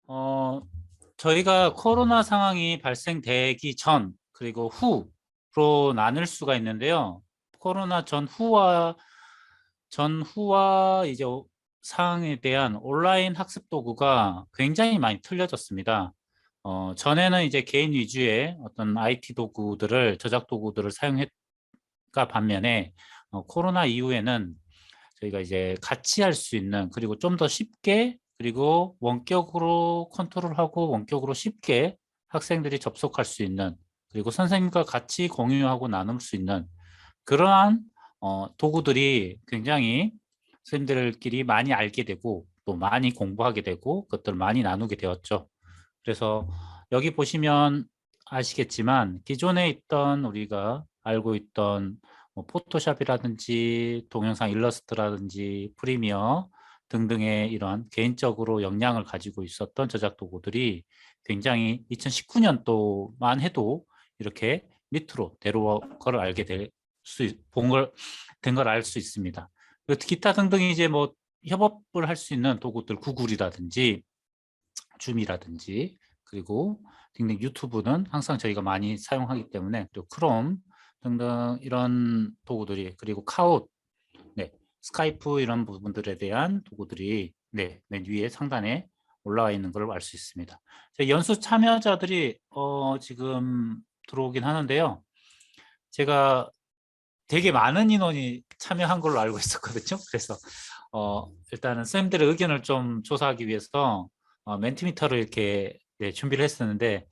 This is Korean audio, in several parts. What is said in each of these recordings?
어, 저희가 코로나 상황이 발생되기 전 그리고 후로 나눌 수가 있는데요. 코로나 전후와 이제 상황에 대한 온라인 학습 도구가 굉장히 많이 틀려졌습니다. 전에는 이제 개인 위주의 어떤 IT 도구들을, 저작 도구들을 사용했가 반면에 코로나 이후에는 저희가 이제 같이 할 수 있는, 그리고 좀 더 쉽게, 그리고 원격으로 컨트롤하고 원격으로 쉽게 학생들이 접속할 수 있는, 그리고 선생님과 같이 공유하고 나눌 수 있는 그러한 도구들이 굉장히 선생님들끼리 많이 알게 되고 또 많이 공부하게 되고 그것들을 많이 나누게 되었죠. 그래서 여기 보시면 아시겠지만 기존에 있던, 우리가 알고 있던 뭐 포토샵이라든지 동영상 일러스트라든지 프리미어 등등의 이런 개인적으로 역량을 가지고 있었던 저작 도구들이 굉장히 2019년도만 해도 이렇게 밑으로 내려온 걸 알게 된 걸 알 수 있습니다. 기타 등등 이제 뭐 협업을 할 수 있는 도구들, 구글이라든지 줌이라든지 그리고 등등, 유튜브는 항상 저희가 많이 사용하기 때문에, 그리고 크롬 등등 이런 도구들이, 그리고 카웃, 네, 스카이프 이런 부분들에 대한 도구들이 맨 위에 상단에 올라와 있는 걸 알 수 있습니다. 연수 참여자들이 지금 들어오긴 하는데요. 제가 되게 많은 인원이 참여한 걸로 알고 있었거든요. 그래서 일단은 선생님들의 의견을 좀 조사하기 위해서 멘티미터를 이렇게 준비를 했었는데,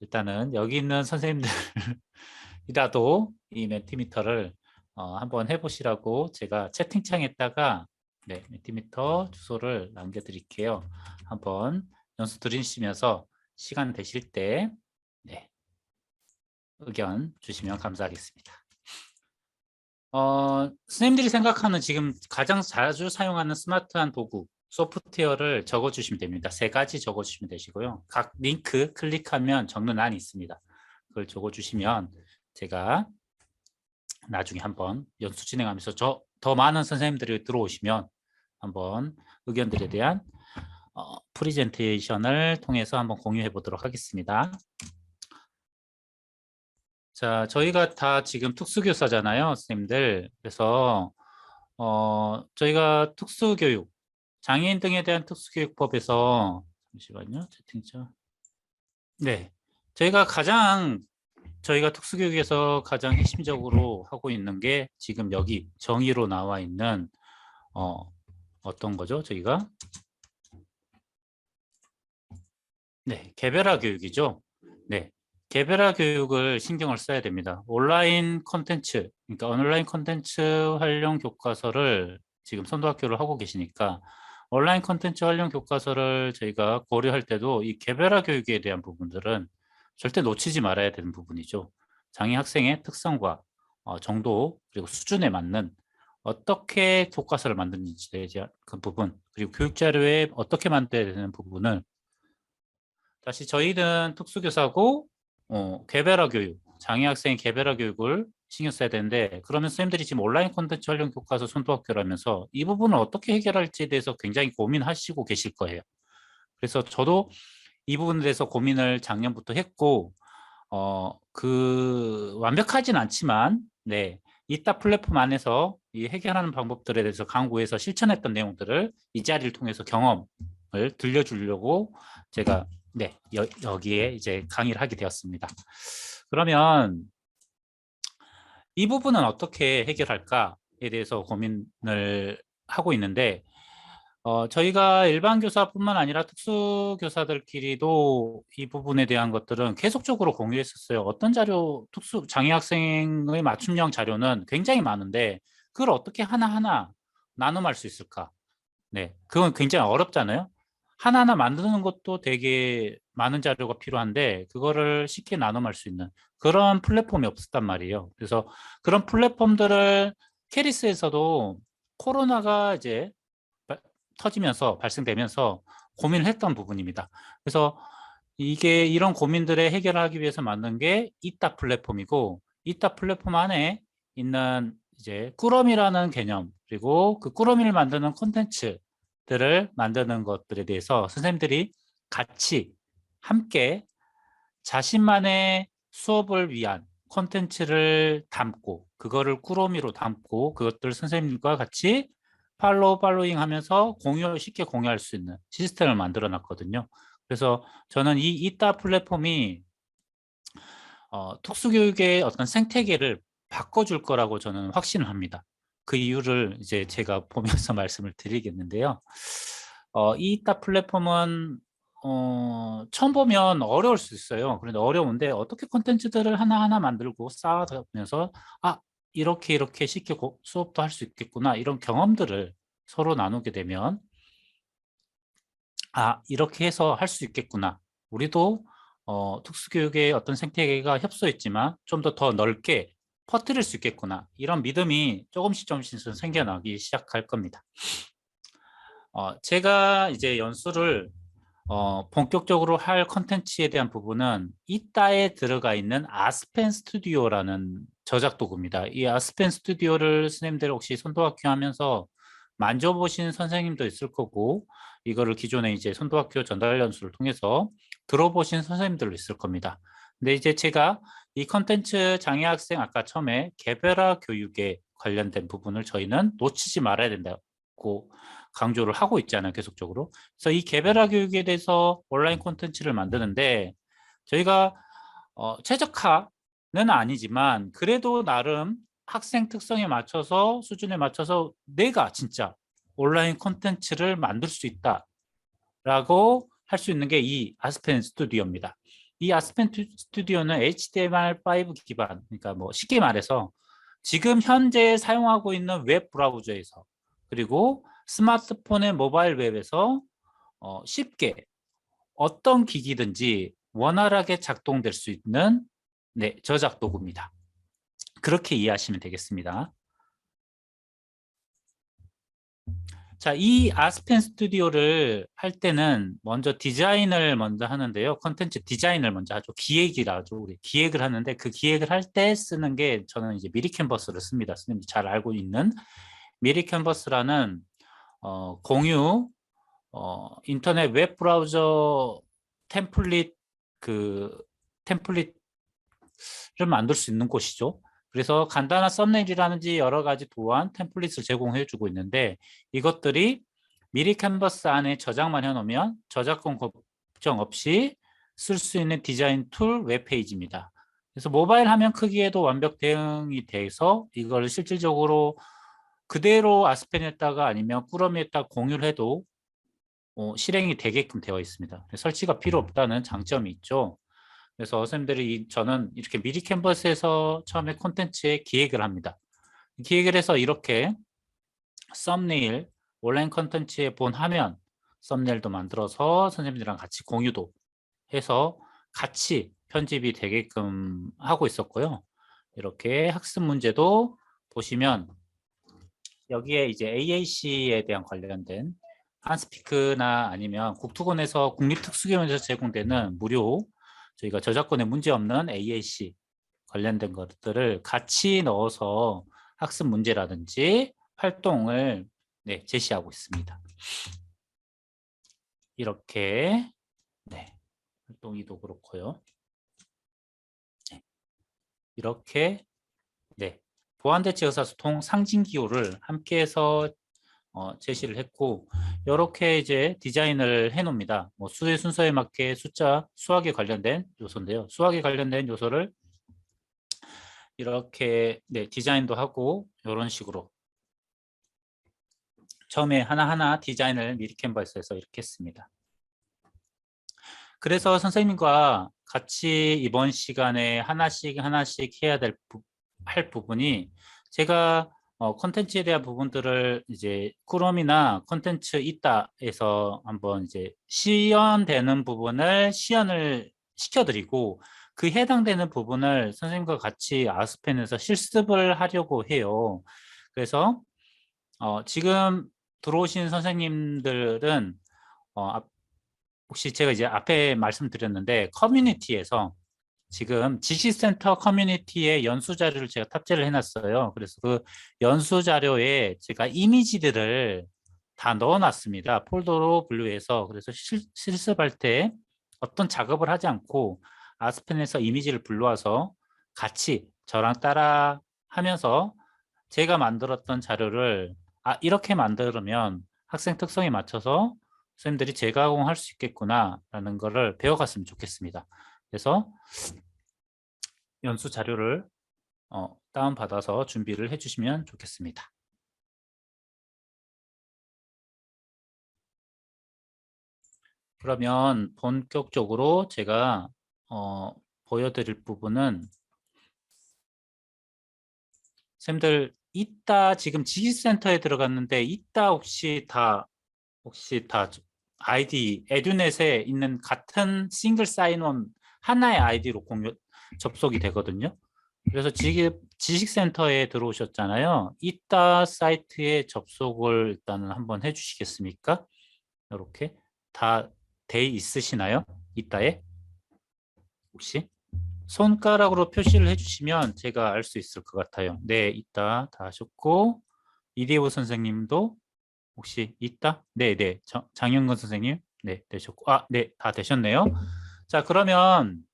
일단은 여기 있는 선생님들이라도 이 멘티미터를 한번 해보시라고 제가 채팅창에다가 멘티미터 주소를 남겨드릴게요. 한번 연수 들으시면서 시간 되실 때 의견 주시면 감사하겠습니다. 선생님들이 생각하는 지금 가장 자주 사용하는 스마트한 도구, 소프트웨어를 적어주시면 됩니다. 3가지 적어주시면 되시고요. 각 링크 클릭하면 적는 란이 있습니다. 그걸 적어주시면 제가 나중에 한번 연수 진행하면서 더 많은 선생님들이 들어오시면 한번 의견들에 대한 프리젠테이션을 통해서 한번 공유해 보도록 하겠습니다. 자, 저희가 다 지금 특수교사잖아요, 선생님들. 그래서 저희가 특수교육, 장애인 등에 대한 특수교육법에서, 잠시만요, 채팅창. 네, 저희가 특수교육에서 가장 핵심적으로 하고 있는 게 지금 여기 정의로 나와 있는 어떤 거죠? 저희가 개별화 교육이죠. 네, 개별화 교육을 신경을 써야 됩니다. 온라인 콘텐츠, 그러니까 온라인 콘텐츠 활용 교과서를 지금 선도학교를 하고 계시니까 온라인 콘텐츠 활용 교과서를 저희가 고려할 때도 이 개별화 교육에 대한 부분들은 절대 놓치지 말아야 되는 부분이죠. 장애 학생의 특성과 정도, 그리고 수준에 맞는 어떻게 교과서를 만드는지에 대한 그 부분, 그리고 교육 자료에 어떻게 만들어야 되는 부분을, 다시 저희는 특수교사고 개별화 교육, 장애 학생의 개별화 교육을 신경 써야 되는데, 그러면 선생님들이 지금 온라인 콘텐츠 활용 교과서 선도학교라면서 이 부분을 어떻게 해결할지에 대해서 굉장히 고민하시고 계실 거예요. 그래서 저도 이 부분에 대해서 고민을 작년부터 했고, 완벽하진 않지만, 이따 플랫폼 안에서 이 해결하는 방법들에 대해서 강구해서 실천했던 내용들을 이 자리를 통해서 경험을 들려주려고 제가 여기에 이제 강의를 하게 되었습니다. 그러면 이 부분은 어떻게 해결할까에 대해서 고민을 하고 있는데, 저희가 일반 교사뿐만 아니라 특수교사들끼리도 이 부분에 대한 것들은 계속적으로 공유했었어요. 어떤 자료, 장애 학생의 맞춤형 자료는 굉장히 많은데 그걸 어떻게 하나하나 나눔할 수 있을까? 그건 굉장히 어렵잖아요. 하나하나 만드는 것도 되게 많은 자료가 필요한데 그거를 쉽게 나눔할 수 있는 그런 플랫폼이 없었단 말이에요. 그래서 그런 플랫폼들을 캐리스에서도 코로나가 이제 터지면서, 발생되면서 고민을 했던 부분입니다. 그래서 이런 고민들을 해결하기 위해서 만든 게 이따 플랫폼이고, 이따 플랫폼 안에 있는 이제 꾸러미라는 개념, 그리고 그 꾸러미를 만드는 콘텐츠들을 만드는 것들에 대해서 선생님들이 같이 함께 자신만의 수업을 위한 콘텐츠를 담고 그거를 꾸러미로 담고 그것들 선생님과 같이 팔로잉 하면서 쉽게 공유할 수 있는 시스템을 만들어 놨거든요. 그래서 저는 이 이따 플랫폼이 특수교육의 어떤 생태계를 바꿔줄 거라고 저는 확신을 합니다. 그 이유를 이제 제가 보면서 말씀을 드리겠는데요. 이 이따 플랫폼은 처음 보면 어려울 수 있어요. 그런데 어려운데 어떻게 콘텐츠들을 하나하나 만들고 쌓아가면서 이렇게 쉽게 수업도 할 수 있겠구나 이런 경험들을 서로 나누게 되면 이렇게 해서 할 수 있겠구나. 우리도 특수교육의 어떤 생태계가 협소했지만 좀 더 넓게 퍼뜨릴 수 있겠구나. 이런 믿음이 조금씩 생겨나기 시작할 겁니다. 제가 이제 연수를 본격적으로 할 컨텐츠에 대한 부분은 이따에 들어가 있는 아스펜 스튜디오라는 저작 도구입니다. 이 아스펜 스튜디오를 선생님들 혹시 선도학교 하면서 만져보신 선생님도 있을 거고 이거를 기존에 이제 선도학교 전달 연수를 통해서 들어보신 선생님들도 있을 겁니다. 근데 이제 제가 이 컨텐츠 장애 학생 아까 처음에 개별화 교육에 관련된 부분을 저희는 놓치지 말아야 된다고 강조를 하고 있잖아요, 계속적으로. 그래서 이 개별화 교육에 대해서 온라인 콘텐츠를 만드는데 저희가 최적화는 아니지만 그래도 나름 학생 특성에 맞춰서 수준에 맞춰서 내가 진짜 온라인 콘텐츠를 만들 수 있다라고 할 수 있는 게 이 아스펜 스튜디오입니다. 이 아스펜 스튜디오는 HTML5 기반, 그러니까 뭐 쉽게 말해서 지금 현재 사용하고 있는 웹 브라우저에서 그리고 스마트폰의 모바일 웹에서 쉽게 어떤 기기든지 원활하게 작동될 수 있는 저작 도구입니다. 그렇게 이해하시면 되겠습니다. 자, 이 아스펜 스튜디오를 할 때는 먼저 디자인을 먼저 하는데요. 컨텐츠 디자인을 먼저 하죠. 기획이라 하죠. 우리 기획을 하는데 그 기획을 할 때 쓰는 게 저는 이제 미리 캔버스를 씁니다. 선생님이 잘 알고 있는 미리 캔버스라는 공유 인터넷 웹 브라우저 템플릿 템플릿을 만들 수 있는 곳이죠. 그래서 간단한 썸네일이라든지 여러 가지 도안 템플릿을 제공해 주고 있는데 이것들이 미리 캔버스 안에 저장만 해놓으면 저작권 걱정 없이 쓸 수 있는 디자인 툴 웹페이지입니다. 그래서 모바일 화면 크기에도 완벽 대응이 돼서 이걸 실질적으로 그대로 아스펜에다가 아니면 꾸러미에다 공유를 해도 실행이 되게끔 되어 있습니다. 설치가 필요 없다는 장점이 있죠. 그래서 선생님들이 저는 이렇게 미리 캔버스에서 처음에 콘텐츠에 기획을 합니다. 기획을 해서 이렇게 썸네일, 온라인 콘텐츠에 본 화면 썸네일도 만들어서 선생님들이랑 같이 공유도 해서 같이 편집이 되게끔 하고 있었고요. 이렇게 학습 문제도 보시면 여기에 이제 AAC에 대한 관련된 한스피크나 아니면 국토관에서 국립특수교육원에서 제공되는 무료 저희가 저작권에 문제없는 AAC 관련된 것들을 같이 넣어서 학습 문제라든지 활동을 제시하고 있습니다. 이렇게 활동이도 그렇고요. 이렇게 보안대책 의사소통 상징기호를 함께해서 제시를 했고 이렇게 이제 디자인을 해 놓습니다. 뭐 수의 순서에 맞게 숫자, 수학에 관련된 요소인데요. 수학에 관련된 요소를 이렇게 디자인도 하고 이런 식으로 처음에 하나하나 디자인을 미리 캔버스에서 이렇게 했습니다. 그래서 선생님과 같이 이번 시간에 하나씩 해야 할 부분이 제가 콘텐츠에 대한 부분들을 이제 쿠럼이나 콘텐츠 있다에서 한번 이제 시연되는 부분을 시연을 시켜드리고 그 해당되는 부분을 선생님과 같이 아스펜에서 실습을 하려고 해요. 그래서 지금 들어오신 선생님들은 혹시 제가 이제 앞에 말씀드렸는데 커뮤니티에서 지금 지시센터 커뮤니티에 연수 자료를 제가 탑재를 해놨어요. 그래서 그 연수 자료에 제가 이미지들을 다 넣어놨습니다. 폴더로 분류해서. 그래서 실습할 때 어떤 작업을 하지 않고 아스펜에서 이미지를 불러와서 같이 저랑 따라 하면서 제가 만들었던 자료를 이렇게 만들면 학생 특성에 맞춰서 선생님들이 재가공할 수 있겠구나 라는 거를 배워갔으면 좋겠습니다. 그래서 연수 자료를 다운받아서 준비를 해주시면 좋겠습니다. 그러면 본격적으로 제가 보여드릴 부분은 선생님들 이따 지금 지식센터에 들어갔는데 이따 혹시 다 아이디 에듀넷에 있는 같은 싱글 사인온 하나의 아이디로 접속이 되거든요. 그래서 지식센터에 들어오셨잖아요. 이따 사이트에 접속을 일단은 한번 해주시겠습니까? 이렇게 다 돼 있으시나요? 이따에 혹시 손가락으로 표시를 해주시면 제가 알 수 있을 것 같아요. 네, 이따 다 하셨고 이대호 선생님도 혹시 있다? 네, 네. 장영근 선생님. 네, 되셨고. 네, 다 되셨네요. 자, 그러면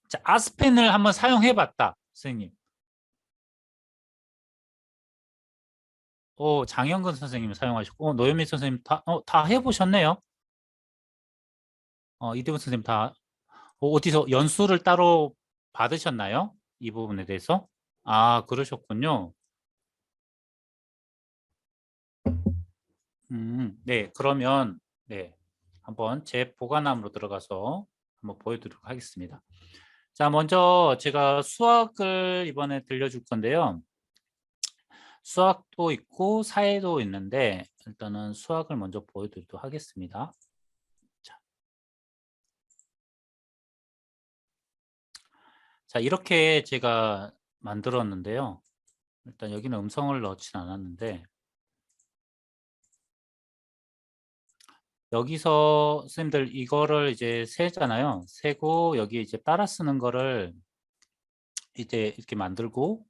자, 아스펜을 한번 사용해 봤다. 선생님. 장영근 선생님 사용하셨고 노현미 선생님 다 해보셨네요. 이대훈 선생님 다 어디서 연수를 따로 받으셨나요? 이 부분에 대해서? 그러셨군요. 네, 그러면 네, 한번 제 보관함으로 들어가서 한번 보여드리도록 하겠습니다. 자, 먼저 제가 수학을 이번에 들려줄 건데요. 수학도 있고 사회도 있는데 일단은 수학을 먼저 보여드리도록 하겠습니다. 자, 이렇게 제가 만들었는데요. 일단 여기는 음성을 넣진 않았는데 여기서 선생님들 이거를 이제 세잖아요. 세고 여기 이제 따라 쓰는 거를 이제 이렇게 만들고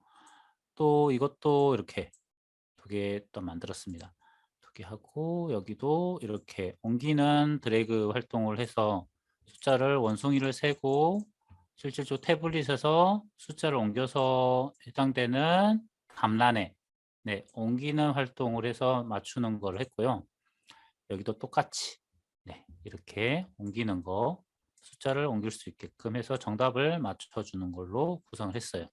또 이것도 이렇게 두 개 또 만들었습니다. 두 개 하고 여기도 이렇게 옮기는 드래그 활동을 해서 숫자를 원숭이를 세고 실질적으로 태블릿에서 숫자를 옮겨서 해당되는 감란에 옮기는 활동을 해서 맞추는 걸 했고요. 여기도 똑같이 이렇게 옮기는 거 숫자를 옮길 수 있게끔 해서 정답을 맞춰주는 걸로 구성을 했어요.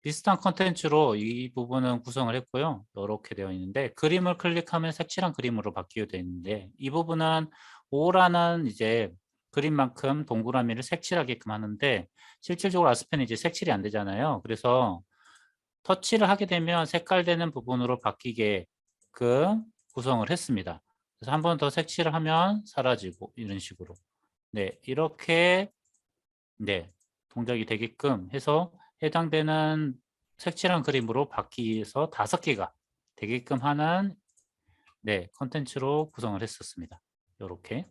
비슷한 컨텐츠로 이 부분은 구성을 했고요. 이렇게 되어 있는데 그림을 클릭하면 색칠한 그림으로 바뀌게 되어 있는데 이 부분은 5라는 이제 그림만큼 동그라미를 색칠하게끔 하는데 실질적으로 아스펜이 이제 색칠이 안 되잖아요. 그래서 터치를 하게 되면 색깔되는 부분으로 바뀌게 구성을 했습니다. 그래서 한 번 더 색칠을 하면 사라지고 이런 식으로 이렇게 동작이 되게끔 해서 해당되는 색칠한 그림으로 바뀌어서 5개가 되게끔 하는 컨텐츠로 구성을 했었습니다. 이렇게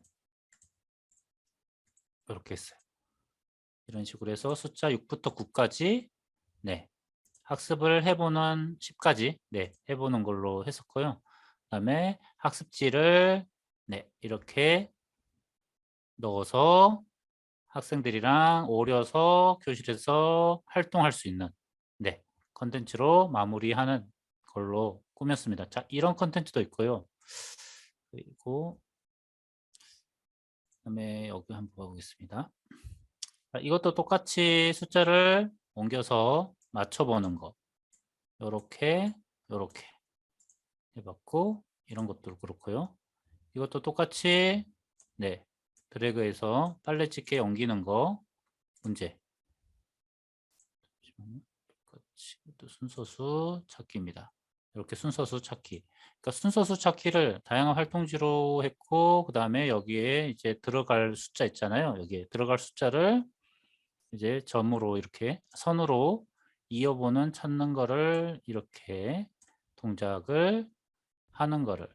했어요. 이런 식으로 해서 숫자 6부터 9까지 학습을 해보는 10까지 해보는 걸로 했었고요. 그 다음에 학습지를 이렇게 넣어서 학생들이랑 어울려서 교실에서 활동할 수 있는 컨텐츠로 마무리하는 걸로 꾸몄습니다. 자, 이런 컨텐츠도 있고요. 그리고 그다음에 여기 한번 봐보겠습니다. 자, 이것도 똑같이 숫자를 옮겨서 맞춰보는 거. 요렇게 해봤고 이런 것도 그렇고요. 이것도 똑같이 드래그해서 빨래집게 옮기는 거 문제. 똑같이 또 순서수 찾기입니다. 이렇게 순서수 찾기. 그러니까 순서수 찾기를 다양한 활동지로 했고 그 다음에 여기에 이제 들어갈 숫자 있잖아요. 여기에 들어갈 숫자를 이제 점으로 이렇게 선으로 이어보는 찾는 거를 이렇게 동작을 하는 거를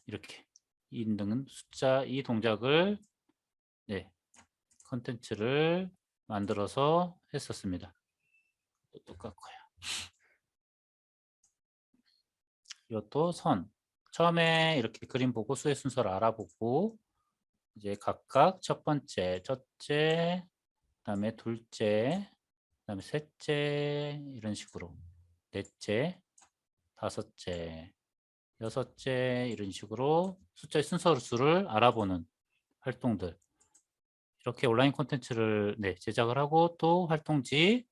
이렇게 있는 숫자 이 동작을 컨텐츠를 만들어서 했었습니다. 똑같고요. 이것도 선. 처음에 이렇게 그림 보고 수의 순서를 알아보고 이제 각각 첫 번째, 첫째, 그다음에 둘째, 그다음에 셋째 이런 식으로 넷째, 다섯째, 여섯째 이런 식으로 숫자의 순서수를 알아보는 활동들. 이렇게 온라인 콘텐츠를 제작을 하고 또 활동지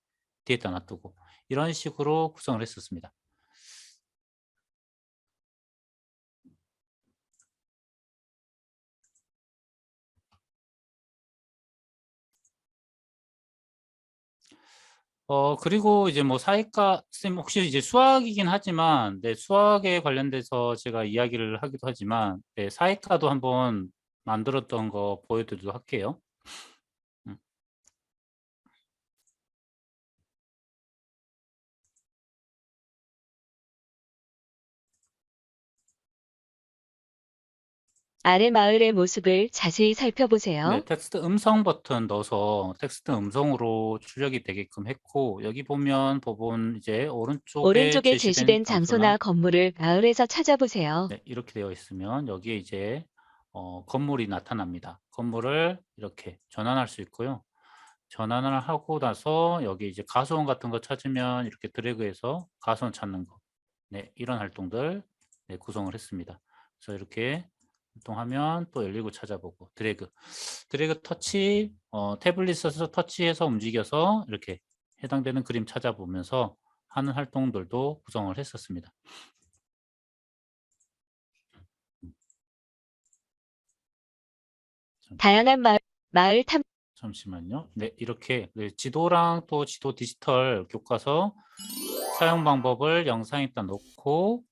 뒤에다 놔두고 이런 식으로 구성을 했었습니다. 그리고 이제 뭐 사회과 쌤 혹시 이제 수학이긴 하지만 수학에 관련돼서 제가 이야기를 하기도 하지만 사회과도 한번 만들었던 거 보여드리도록 할게요. 음. 아래 마을의 모습을 자세히 살펴보세요. 텍스트 음성 버튼 넣어서 텍스트 음성으로 출력이 되게끔 했고 여기 보면 법원 이제 오른쪽에 오른쪽에 제시된 제시된 장소나 장소나 건물을 마을에서 찾아보세요. 이렇게 되어 있으면 여기에 이제 건물이 나타납니다. 건물을 이렇게 전환할 수 있고요. 전환을 하고 나서 여기 이제 가소원 같은 거 찾으면 이렇게 드래그해서 가소원 찾는 거. 이런 활동들 구성을 했습니다. 그래서 이렇게 활동하면 또 119 찾아보고 드래그 터치 태블릿에서 터치해서 움직여서 이렇게 해당되는 그림 찾아보면서 하는 활동들도 구성을 했었습니다. 다양한 마을 탐 잠시만요. 이렇게 지도랑 또 지도 디지털 교과서 사용 방법을 영상에다 놓고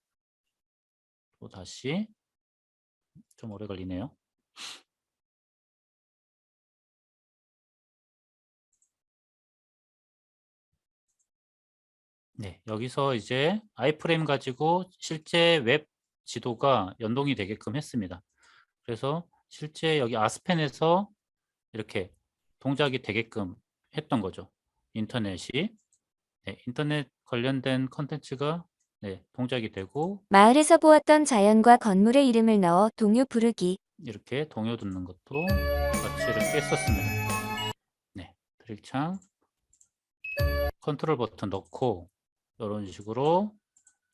또 다시 좀 오래 걸리네요. 여기서 이제 아이프레임 가지고 실제 웹 지도가 연동이 되게끔 했습니다. 그래서 실제 여기 아스펜에서 이렇게 동작이 되게끔 했던 거죠. 인터넷이. 인터넷 관련된 컨텐츠가 동작이 되고 마을에서 보았던 자연과 건물의 이름을 넣어 동요 부르기. 이렇게 동요 듣는 것도 같이 이렇게 했었습니다. 드랙창 컨트롤 버튼 넣고 이런 식으로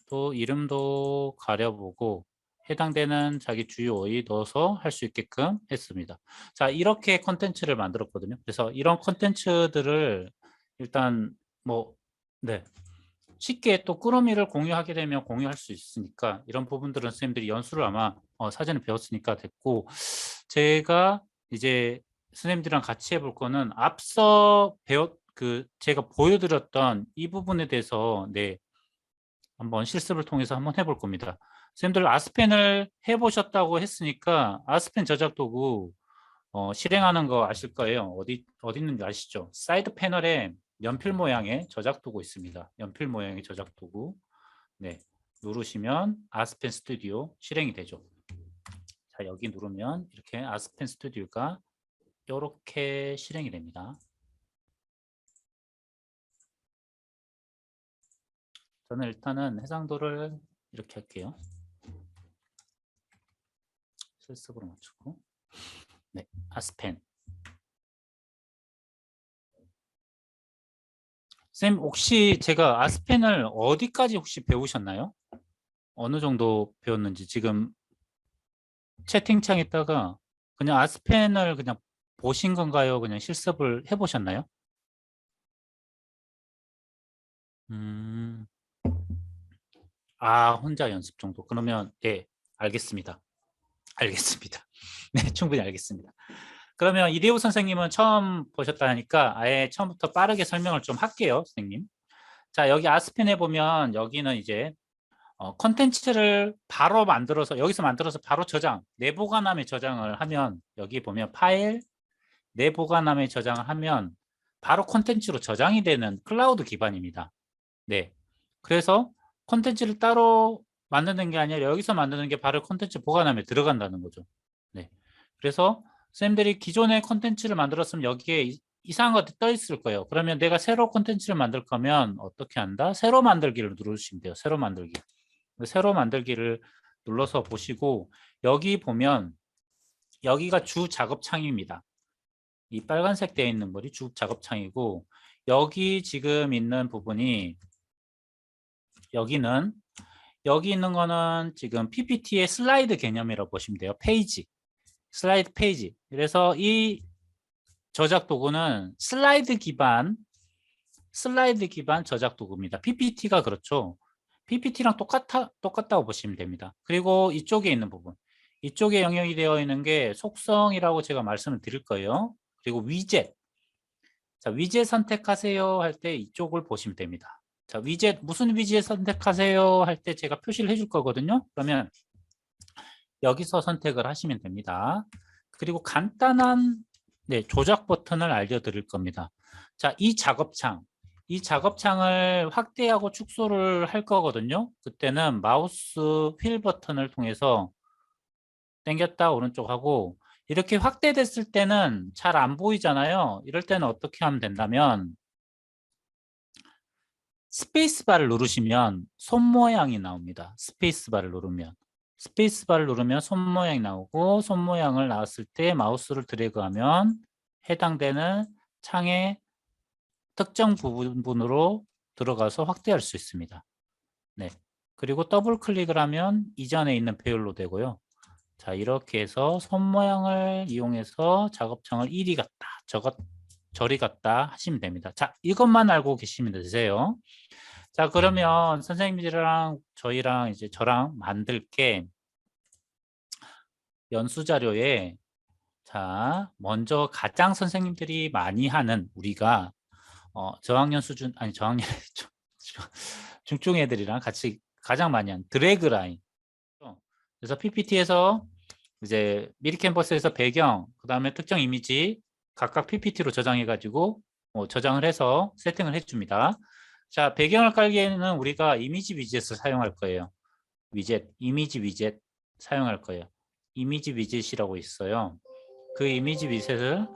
또 이름도 가려보고 해당되는 자기 주요어휘 넣어서 할 수 있게끔 했습니다. 자, 이렇게 컨텐츠를 만들었거든요. 그래서 이런 컨텐츠들을 일단 뭐 쉽게 또 꾸러미를 공유하게 되면 공유할 수 있으니까 이런 부분들은 선생님들이 연수를 아마 사전에 배웠으니까 됐고 제가 이제 선생님들이랑 같이 해볼 거는 앞서 제가 보여드렸던 이 부분에 대해서 한번 실습을 통해서 한번 해볼 겁니다. 선생님들 아스펜을 해보셨다고 했으니까 아스펜 저작 도구 실행하는 거 아실 거예요. 어디 있는지 아시죠? 사이드 패널에 연필 모양의 저작 도구 있습니다. 연필 모양의 저작 도구. 누르시면 아스펜 스튜디오 실행이 되죠. 자, 여기 누르면 이렇게 아스펜 스튜디오가 이렇게 실행이 됩니다. 저는 일단은 해상도를 이렇게 할게요. 실습으로 맞추고. 아스펜. 쌤, 혹시 제가 아스펜을 어디까지 혹시 배우셨나요? 어느 정도 배웠는지 지금 채팅창에다가 그냥 아스펜을 그냥 보신 건가요? 그냥 실습을 해보셨나요? 혼자 연습 정도. 그러면 알겠습니다. 알겠습니다. 충분히 알겠습니다. 그러면 이대호 선생님은 처음 보셨다 하니까 아예 처음부터 빠르게 설명을 좀 할게요, 선생님. 자, 여기 아스펜에 보면 여기는 이제 컨텐츠를 바로 만들어서 여기서 만들어서 바로 저장, 내보관함에 저장을 하면 여기 보면 파일, 내보관함에 저장을 하면 바로 컨텐츠로 저장이 되는 클라우드 기반입니다. 그래서 컨텐츠를 따로 만드는 게 아니라 여기서 만드는 게 바로 컨텐츠 보관함에 들어간다는 거죠. 그래서 쌤들이 기존의 컨텐츠를 만들었으면 여기에 이상한 것들이 떠 있을 거예요. 그러면 내가 새로 콘텐츠를 만들 거면 어떻게 한다? 새로 만들기를 누르시면 돼요. 새로 만들기. 새로 만들기를 눌러서 보시고 여기 보면 여기가 주 작업창입니다. 이 빨간색 되어 있는 것이 주 작업창이고 여기 지금 있는 부분이 여기 있는 거는 지금 PPT의 슬라이드 개념이라고 보시면 돼요. 페이지. 슬라이드 페이지. 그래서 이 저작 도구는 슬라이드 기반 저작 도구입니다. PPT가 그렇죠. PPT랑 똑같다고 보시면 됩니다. 그리고 이쪽에 있는 부분. 이쪽에 영역이 되어 있는 게 속성이라고 제가 말씀을 드릴 거예요. 그리고 위젯. 자, 위젯 선택하세요 할 때 이쪽을 보시면 됩니다. 자, 위젯, 무슨 위젯 선택하세요 할 때 제가 표시를 해줄 거거든요. 그러면 여기서 선택을 하시면 됩니다. 그리고 간단한 조작 버튼을 알려드릴 겁니다. 자, 이 작업창을 확대하고 축소를 할 거거든요. 그때는 마우스 휠 버튼을 통해서 당겼다 오른쪽 하고 이렇게 확대됐을 때는 잘 안 보이잖아요. 이럴 때는 어떻게 하면 된다면 스페이스바를 누르시면 손 모양이 나옵니다. 스페이스바를 누르면 손 모양이 나오고 손 모양을 나왔을 때 마우스를 드래그하면 해당되는 창의 특정 부분으로 들어가서 확대할 수 있습니다. 네. 그리고 더블 클릭을 하면 이전에 있는 배열로 되고요. 자, 이렇게 해서 손 모양을 이용해서 작업창을 이리 갔다 저리 갔다 하시면 됩니다. 자, 이것만 알고 계시면 되세요. 자, 그러면 선생님들이랑 저희랑 이제 저랑 만들게 연수 자료에 자, 먼저 가장 선생님들이 많이 하는 우리가 저학년 수준 아니 저학년 중증 애들이랑 같이 가장 많이 하는 드래그 라인. 그래서 PPT에서 이제 미리 캔버스에서 배경, 그다음에 특정 이미지 각각 PPT로 저장해 가지고 저장을 해서 세팅을 해 줍니다. 자, 배경을 깔기에는 우리가 이미지 위젯을 사용할 거예요. 이미지 위젯 사용할 거예요. 이미지 위젯이라고 있어요. 그 이미지 위젯을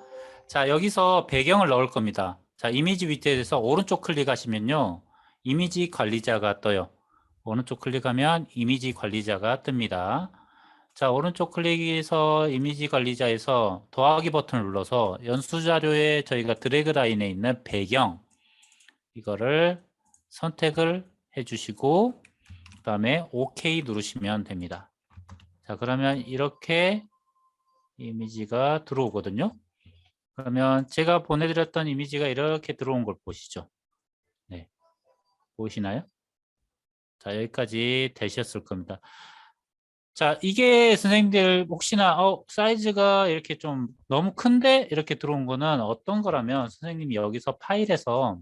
자, 여기서 배경을 넣을 겁니다. 자, 이미지 위젯에서 오른쪽 클릭하시면요. 이미지 관리자가 떠요. 오른쪽 클릭하면 이미지 관리자가 뜹니다. 자, 오른쪽 클릭해서 이미지 관리자에서 더하기 버튼을 눌러서 연수 자료에 저희가 드래그 라인에 있는 배경 이거를 선택을 해주시고 그 다음에 OK 누르시면 됩니다. 자, 그러면 이렇게 이미지가 들어오거든요. 그러면 제가 보내드렸던 이미지가 이렇게 들어온 걸 보시죠. 네, 보이시나요? 자, 여기까지 되셨을 겁니다. 자, 이게 선생님들 혹시나 사이즈가 이렇게 좀 너무 큰데 이렇게 들어온 거는 어떤 거라면 선생님이 여기서 파일에서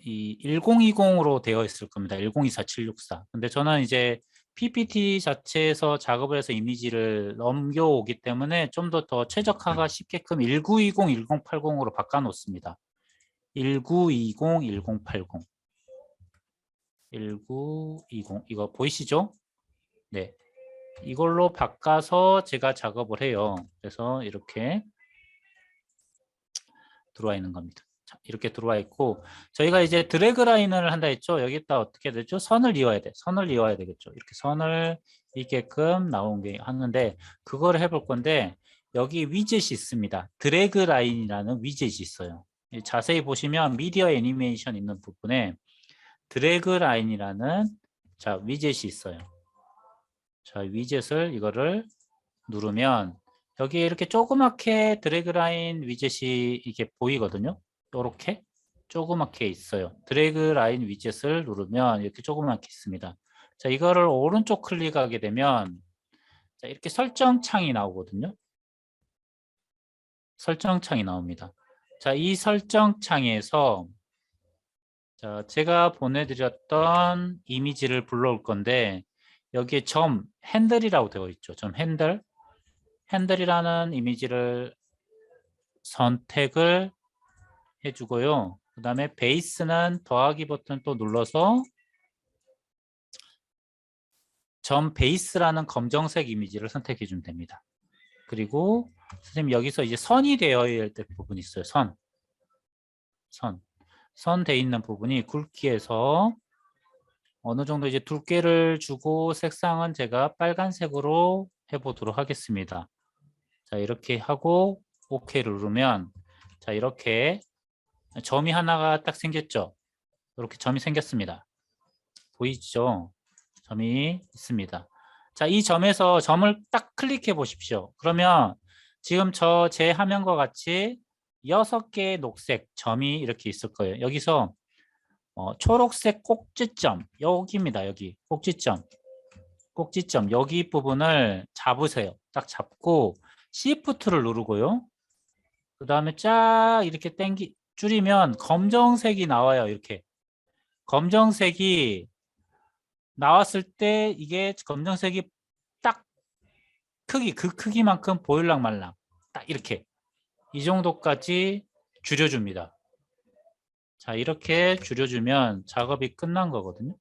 이 1020으로 되어 있을 겁니다. 1024-764. 근데 저는 이제 PPT 자체에서 작업을 해서 이미지를 넘겨오기 때문에 좀 더 최적화가 쉽게끔 1920-1080으로 바꿔 놓습니다. 1920-1080. 1920 이거 보이시죠? 네, 이걸로 바꿔서 제가 작업을 해요. 그래서 이렇게 들어와 있는 겁니다. 자, 이렇게 들어와 있고 저희가 이제 드래그 라인을 한다 했죠. 여기다 어떻게 되죠? 선을 이어야 돼. 선을 이어야 되겠죠. 이렇게 선을 있게끔 나온 게 하는데 그걸 해볼 건데 여기 위젯이 있습니다. 드래그 라인이라는 위젯이 있어요. 자세히 보시면 미디어 애니메이션 있는 부분에 드래그 라인이라는 자 위젯이 있어요. 자, 위젯을 이거를 누르면 여기에 이렇게 조그맣게 드래그 라인 위젯이 이게 보이거든요. 이렇게 조그맣게 있어요. 드래그 라인 위젯을 누르면 이렇게 조그맣게 있습니다. 자, 이거를 오른쪽 클릭하게 되면 자, 이렇게 설정 창이 나오거든요. 설정 창이 나옵니다. 자, 이 설정 창에서 자, 제가 보내드렸던 이미지를 불러올 건데 여기에 점 핸들이라고 되어 있죠. 점 핸들이라는 이미지를 선택을 해주고요. 그 다음에 베이스는 더하기 버튼 또 눌러서 점 베이스라는 검정색 이미지를 선택해 주면 됩니다. 그리고 선생님 여기서 이제 선이 되어야 될 부분이 있어요. 선 돼 있는 부분이 굵기에서 어느 정도 이제 두께를 주고 색상은 제가 빨간색으로 해보도록 하겠습니다. 자, 이렇게 하고 OK를 누르면 자, 이렇게 점이 하나가 딱 생겼죠. 이렇게 점이 생겼습니다. 보이죠? 점이 있습니다. 자, 이 점에서 점을 딱 클릭해 보십시오. 그러면 지금 제 화면과 같이 6개의 녹색 점이 이렇게 있을 거예요. 여기서 초록색 꼭지점 여기입니다. 여기 꼭지점 여기 부분을 잡으세요. 딱 잡고 Shift를 누르고요. 그 다음에 쫙 이렇게 줄이면 검정색이 나와요. 이렇게 검정색이 나왔을 때 이게 검정색이 딱 그 크기만큼 보일랑 말랑 딱 이렇게 이 정도까지 줄여줍니다. 자, 이렇게 줄여주면 작업이 끝난 거거든요.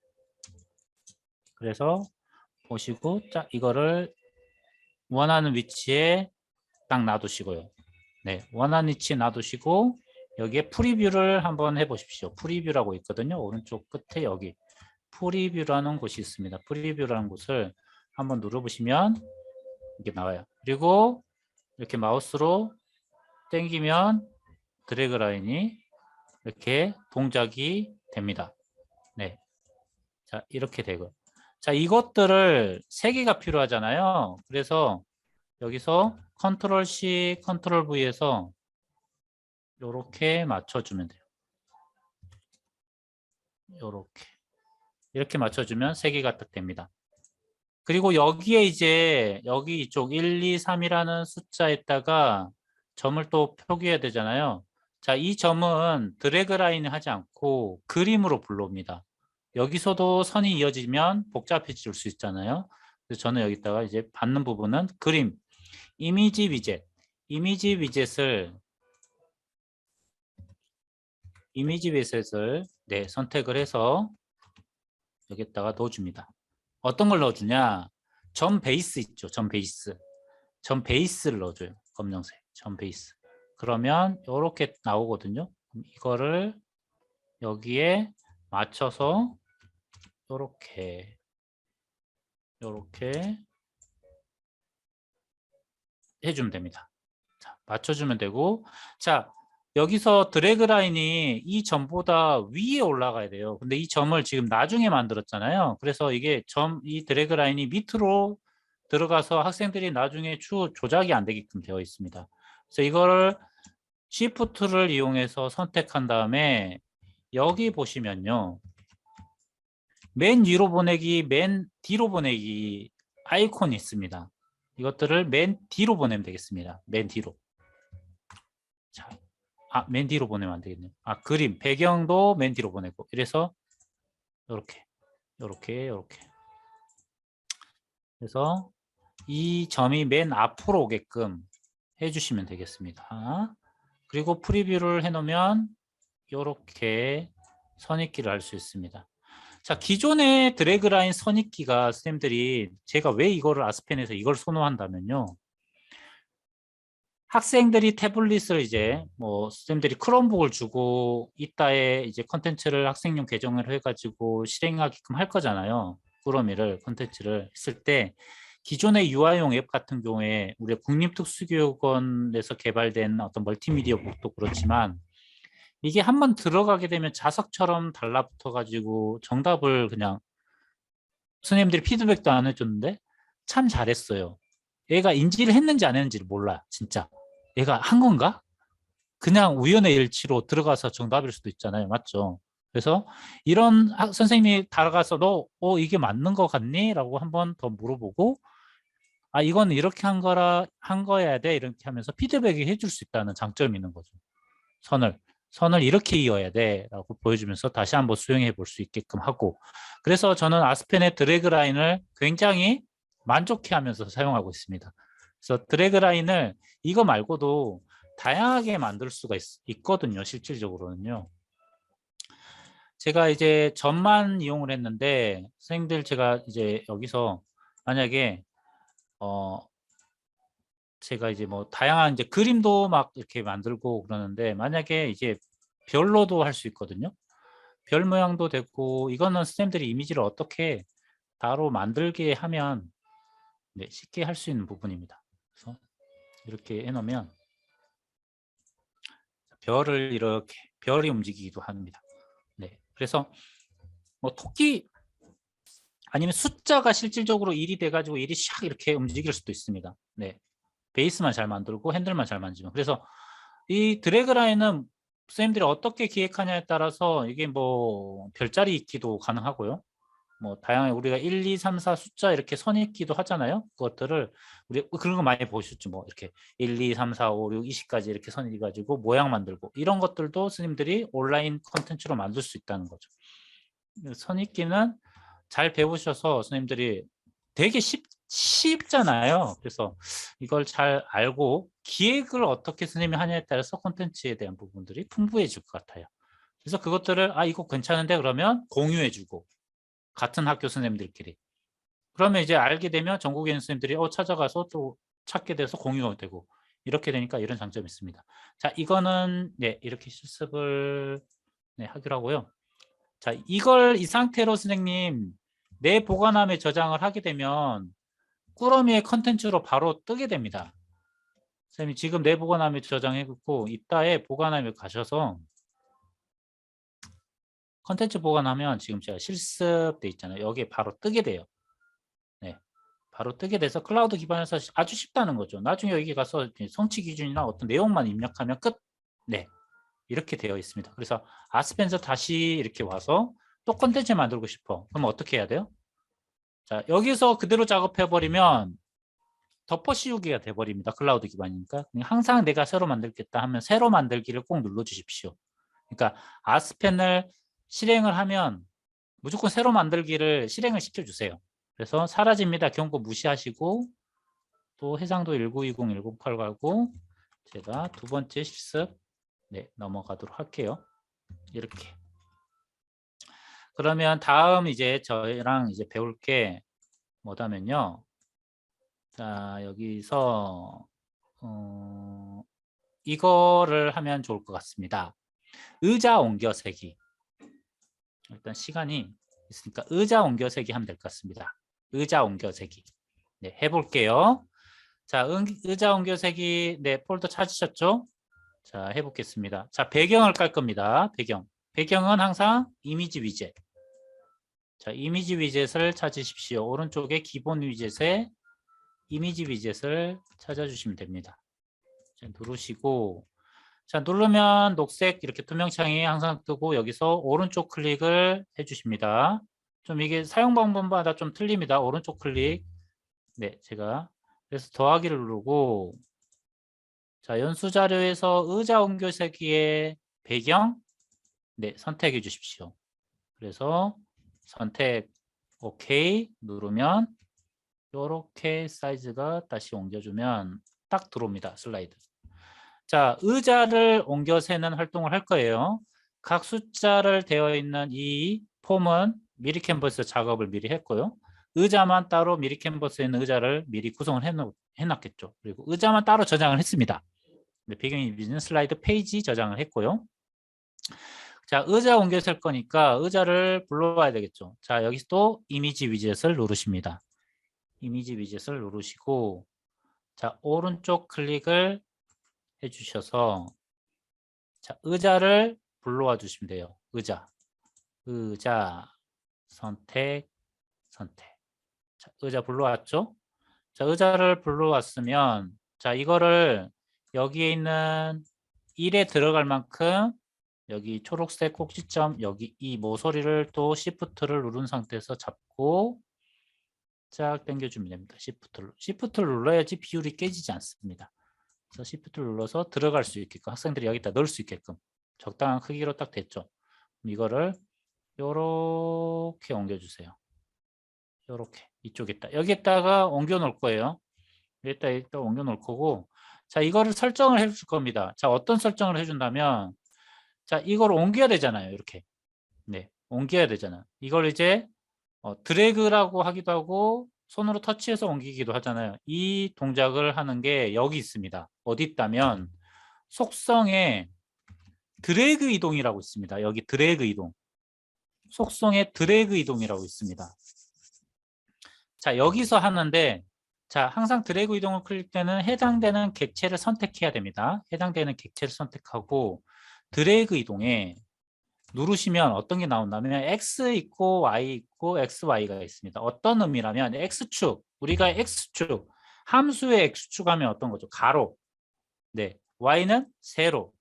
그래서 보시고 딱 이거를 원하는 위치에 딱 놔두시고요. 네, 원하는 위치에 놔두시고 여기에 프리뷰를 한번 해보십시오. 프리뷰라고 있거든요. 오른쪽 끝에 여기 프리뷰라는 곳이 있습니다. 프리뷰라는 곳을 한번 눌러보시면 이게 나와요. 그리고 이렇게 마우스로 당기면 드래그 라인이 이렇게 동작이 됩니다. 네, 자 이렇게 되고, 자 이것들을 3개가 필요하잖아요. 그래서 여기서 컨트롤 C, 컨트롤 V에서 이렇게 맞춰주면 돼요. 이렇게 맞춰주면 3개가 딱 됩니다. 그리고 여기에 이제 여기 이쪽 1, 2, 3이라는 숫자에다가 점을 또 표기해야 되잖아요. 자, 이 점은 드래그 라인을 하지 않고 그림으로 불러옵니다. 여기서도 선이 이어지면 복잡해질 수 있잖아요. 그래서 저는 여기다가 이제 받는 부분은 그림, 이미지 위젯을 네, 선택을 해서 여기다가 넣어줍니다. 어떤 걸 넣어주냐? 점 베이스 있죠. 점 베이스를 넣어줘요. 검정색 점 베이스. 그러면 이렇게 나오거든요. 이거를 여기에 맞춰서 이렇게 해주면 됩니다. 자, 맞춰주면 되고, 자 여기서 드래그 라인이 이 점보다 위에 올라가야 돼요. 근데 이 점을 지금 나중에 만들었잖아요. 그래서 이게 이 드래그 라인이 밑으로 들어가서 학생들이 나중에 조작이 안 되게끔 되어 있습니다. 그래서 이거를 Shift를 이용해서 선택한 다음에 여기 보시면요, 맨 위로 보내기, 맨 뒤로 보내기 아이콘이 있습니다. 이것들을 맨 뒤로 보내면 되겠습니다. 맨 뒤로. 자, 맨 뒤로 보내면 안 되겠네요. 그림 배경도 맨 뒤로 보내고, 이래서 이렇게 그래서 이 점이 맨 앞으로 오게끔 해주시면 되겠습니다. 그리고 프리뷰를 해놓으면 이렇게 선입기를 할 수 있습니다. 자, 기존의 드래그 라인 선입기가 선생님들이 제가 왜 이거를 아스펜에서 이걸 선호한다면요, 학생들이 태블릿을 이제 선생님들이 크롬북을 주고 이따에 이제 컨텐츠를 학생용 계정을 해가지고 실행하게끔 할 거잖아요. 꾸러미를 컨텐츠를 했을 때 기존의 유아용 앱 같은 경우에 우리 국립특수교육원에서 개발된 어떤 멀티미디어 북도 그렇지만 이게 한번 들어가게 되면 자석처럼 달라붙어 가지고 정답을 그냥 선생님들이 피드백도 안 해줬는데 참 잘했어요. 얘가 인지를 했는지 안 했는지를 몰라. 진짜 얘가 한 건가? 그냥 우연의 일치로 들어가서 정답일 수도 있잖아요. 맞죠? 그래서 이런 선생님이 다가가서 너 이게 맞는 거 같니? 라고 한번 더 물어보고, 이건 이렇게 한 거야 돼, 이렇게 하면서 피드백을 해줄 수 있다는 장점이 있는 거죠. 선을 이렇게 이어야 돼 라고 보여주면서 다시 한번 수행해 볼 수 있게끔 하고, 그래서 저는 아스펜의 드래그 라인을 굉장히 만족해 하면서 사용하고 있습니다. 그래서 드래그 라인을 이거 말고도 다양하게 만들 수가 있거든요. 실질적으로는요. 제가 이제 점만 이용을 했는데 선생님들, 제가 이제 여기서 만약에 제가 이제 뭐 다양한 이제 그림도 막 이렇게 만들고 그러는데 만약에 이제 별로도 할 수 있거든요. 별 모양도 됐고 이거는 선생님들이 이미지를 어떻게 바로 만들게 하면 네, 쉽게 할 수 있는 부분입니다. 그래서 이렇게 해놓으면 별을 이렇게 별이 움직이기도 합니다. 네, 그래서 뭐 토끼 아니면 숫자가 실질적으로 1이 돼가지고 1이 샥 이렇게 움직일 수도 있습니다. 네, 베이스만 잘 만들고 핸들만 잘 만지면. 그래서 이 드래그 라인은 선생님들이 어떻게 기획하냐에 따라서 이게 뭐 별자리 있기도 가능하고요. 뭐 다양하게 우리가 1, 2, 3, 4 숫자 이렇게 선 있기도 하잖아요. 그것들을 우리 그런 거 많이 보셨죠. 뭐 이렇게 1, 2, 3, 4, 5, 6, 20까지 이렇게 선 이가지고 모양 만들고 이런 것들도 스님들이 온라인 콘텐츠로 만들 수 있다는 거죠. 선 있기는 잘 배우셔서 선생님들이 되게 쉽잖아요. 그래서 이걸 잘 알고 기획을 어떻게 선생님이 하냐에 따라서 콘텐츠에 대한 부분들이 풍부해질 것 같아요. 그래서 그것들을 이거 괜찮은데 그러면 공유해주고 같은 학교 선생님들끼리 그러면 이제 알게 되면 전국에 있는 선생님들이 찾아가서 또 찾게 돼서 공유가 되고 이렇게 되니까 이런 장점이 있습니다. 자, 이거는 네 이렇게 실습을 네, 하기로 하고요. 자, 이걸 이 상태로 선생님 내 보관함에 저장을 하게 되면 꾸러미의 컨텐츠로 바로 뜨게 됩니다. 선생님 지금 내 보관함에 저장해놓고 이따에 보관함에 가셔서 컨텐츠 보관하면 지금 제가 실습돼 있잖아요. 여기에 바로 뜨게 돼요. 네, 바로 뜨게 돼서 클라우드 기반에서 아주 쉽다는 거죠. 나중에 여기 가서 성취 기준이나 어떤 내용만 입력하면 끝. 네, 이렇게 되어 있습니다. 그래서 아스펜서 다시 이렇게 와서 또 컨텐츠 만들고 싶어. 그럼 어떻게 해야 돼요? 자, 여기서 그대로 작업해버리면 덮어 씌우기가 돼버립니다. 클라우드 기반이니까. 항상 내가 새로 만들겠다 하면 새로 만들기를 꼭 눌러주십시오. 그러니까 아스펜을 실행을 하면 무조건 새로 만들기를 실행을 시켜주세요. 그래서 사라집니다. 경고 무시하시고 또 해상도 1920, 108 가고 제가 두 번째 실습 네, 넘어가도록 할게요. 이렇게. 그러면 다음 이제 저희랑 이제 배울 게 뭐다면요. 자, 여기서 이거를 하면 좋을 것 같습니다. 의자 옮겨세기. 일단 시간이 있으니까 의자 옮겨세기 하면 될 것 같습니다. 의자 옮겨세기. 네, 해볼게요. 자, 의자 옮겨세기 네, 폴더 찾으셨죠? 자, 해보겠습니다. 자, 배경을 깔 겁니다. 배경은 항상 이미지 위젯. 자, 이미지 위젯을 찾으십시오. 오른쪽에 기본 위젯에 이미지 위젯을 찾아주시면 됩니다. 자, 누르시고 자, 누르면 녹색 이렇게 투명창이 항상 뜨고 여기서 오른쪽 클릭을 해주십니다. 좀 이게 사용 방법마다 좀 틀립니다. 오른쪽 클릭. 네, 제가 그래서 더하기를 누르고 자, 연수 자료에서 의자 옮겨세기의 배경 네, 선택해 주십시오. 그래서 선택 OK 누르면 이렇게 사이즈가 다시 옮겨주면 딱 들어옵니다. 슬라이드. 자, 의자를 옮겨 세는 활동을 할 거예요. 각 숫자를 되어 있는 이 폼은 미리 캔버스 작업을 미리 했고요. 의자만 따로 미리 캔버스에 있는 의자를 미리 구성을 해놨겠죠. 그리고 의자만 따로 저장을 했습니다. 배경 이미지는 슬라이드 페이지 저장을 했고요. 자, 의자 옮겨 셀 거니까 의자를 불러와야 되겠죠. 자, 여기서 또 이미지 위젯을 누르십니다. 이미지 위젯을 누르시고 자, 오른쪽 클릭을 해주셔서 자, 의자를 불러와 주시면 돼요. 의자 선택 자, 의자 불러왔죠? 자, 의자를 불러왔으면 자, 이거를 여기에 있는 1에 들어갈 만큼 여기 초록색 꼭지점 여기 이 모서리를 또 Shift를 누른 상태에서 잡고 쫙 당겨주면 됩니다. Shift를 눌러야지 비율이 깨지지 않습니다. 그래서 Shift를 눌러서 들어갈 수 있게끔 학생들이 여기다 넣을 수 있게끔 적당한 크기로 딱 됐죠. 이거를 요렇게 옮겨주세요. 요렇게 이쪽에다 여기에다가 옮겨 놓을 거예요. 여기다 옮겨 놓을 거고 자 이거를 설정을 해줄 겁니다. 자 어떤 설정을 해준다면 자 이걸 옮겨야 되잖아요. 이렇게 네 옮겨야 되잖아요. 이걸 이제 드래그라고 하기도 하고 손으로 터치해서 옮기기도 하잖아요. 이 동작을 하는 게 여기 있습니다. 어디 있다면 속성에 드래그 이동이라고 있습니다. 여기 드래그 이동. 속성에 드래그 이동이라고 있습니다. 자, 여기서 하는데, 자, 항상 드래그 이동을 클릭 때는 해당되는 객체를 선택해야 됩니다. 해당되는 객체를 선택하고 드래그 이동에 누르시면 어떤 게 나온다면 X 있고 Y 있고 XY가 있습니다. 어떤 의미라면 X축, 우리가 X축, 함수의 X축 하면 어떤 거죠? 가로. 네. Y는 세로.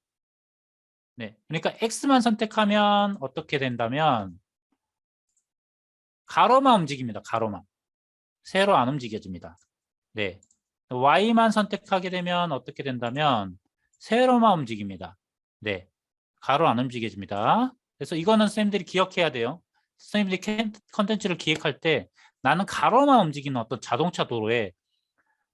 네. 그러니까 X만 선택하면 어떻게 된다면 가로만 움직입니다. 가로만. 세로 안 움직여집니다. 네. Y만 선택하게 되면 어떻게 된다면 세로만 움직입니다. 네. 가로 안 움직여집니다. 그래서 이거는 선생님들이 기억해야 돼요. 선생님들이 컨텐츠를 기획할 때 나는 가로만 움직이는 어떤 자동차 도로에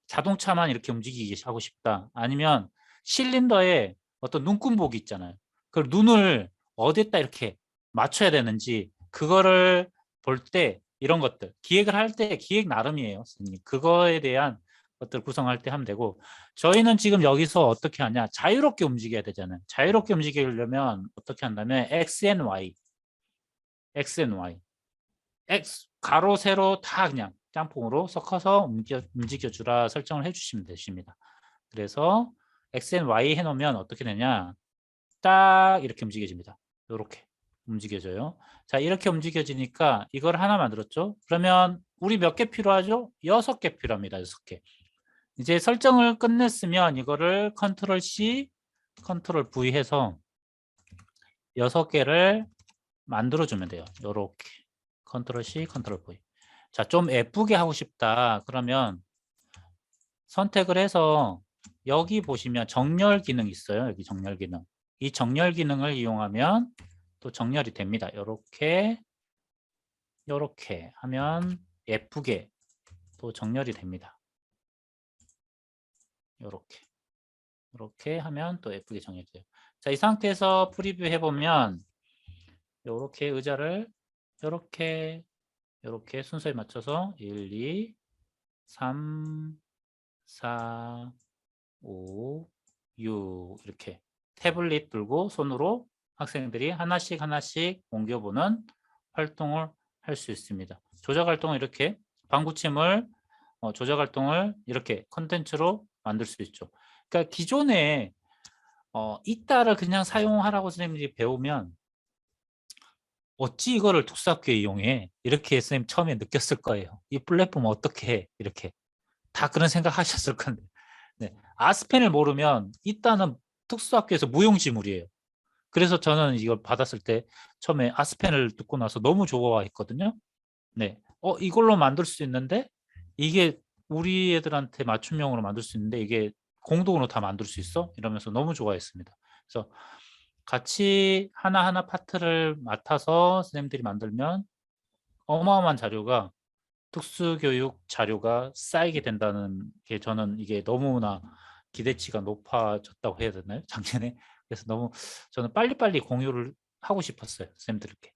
자동차만 이렇게 움직이게 하고 싶다. 아니면 실린더에 어떤 눈금복이 있잖아요. 그걸 눈을 어디에다 이렇게 맞춰야 되는지 그거를 볼 때 이런 것들 기획을 할 때 기획 나름이에요. 선생님. 그거에 대한 것들 구성할 때 하면 되고 저희는 지금 여기서 어떻게 하냐 자유롭게 움직여야 되잖아요. 자유롭게 움직이려면 어떻게 한다면 X and Y X 가로 세로 다 그냥 짬뽕으로 섞어서 움직여주라 설정을 해주시면 되십니다. 그래서 X and Y 해놓으면 어떻게 되냐 딱 이렇게 움직여집니다. 이렇게 움직여져요. 자 이렇게 움직여지니까 이걸 하나 만들었죠. 그러면 우리 몇 개 필요하죠? 6개 필요합니다. 6개. 이제 설정을 끝냈으면 이거를 컨트롤 C, 컨트롤 V 해서 6개를 만들어주면 돼요. 이렇게 컨트롤 C, 컨트롤 V. 자, 좀 예쁘게 하고 싶다. 그러면 선택을 해서 여기 보시면 정렬 기능 있어요. 여기 정렬 기능. 이 정렬 기능을 이용하면 또 정렬이 됩니다. 이렇게 하면 예쁘게 또 정렬이 됩니다. 이렇게 하면 또 예쁘게 정렬이 돼요. 자, 이 상태에서 프리뷰 해보면 이렇게 의자를 이렇게 순서에 맞춰서 1, 2, 3, 4, 5, 6 이렇게 태블릿 들고 손으로 학생들이 하나씩 옮겨보는 활동을 할 수 있습니다. 조작 활동을 이렇게 방구침을 조작 활동을 이렇게 컨텐츠로 만들 수 있죠. 그러니까 기존에 이따를 그냥 사용하라고 선생님들이 배우면 어찌 이거를 특수학교에 이용해? 이렇게 선생님 처음에 느꼈을 거예요. 이 플랫폼 어떻게 해? 이렇게 다 그런 생각 하셨을 건데 네. 아스펜을 모르면 이따는 특수학교에서 무용지물이에요. 그래서 저는 이걸 받았을 때 처음에 아스펜을 듣고 나서 너무 좋아했거든요. 네. 이걸로 만들 수 있는데 이게 우리 애들한테 맞춤형으로 만들 수 있는데 이게 공동으로 다 만들 수 있어? 이러면서 너무 좋아했습니다. 그래서 같이 하나하나 파트를 맡아서 선생님들이 만들면 어마어마한 자료가 특수교육 자료가 쌓이게 된다는 게 저는 이게 너무나 기대치가 높아졌다고 해야 되나요? 작년에. 그래서 너무 저는 빨리빨리 공유를 하고 싶었어요. 선생님들께.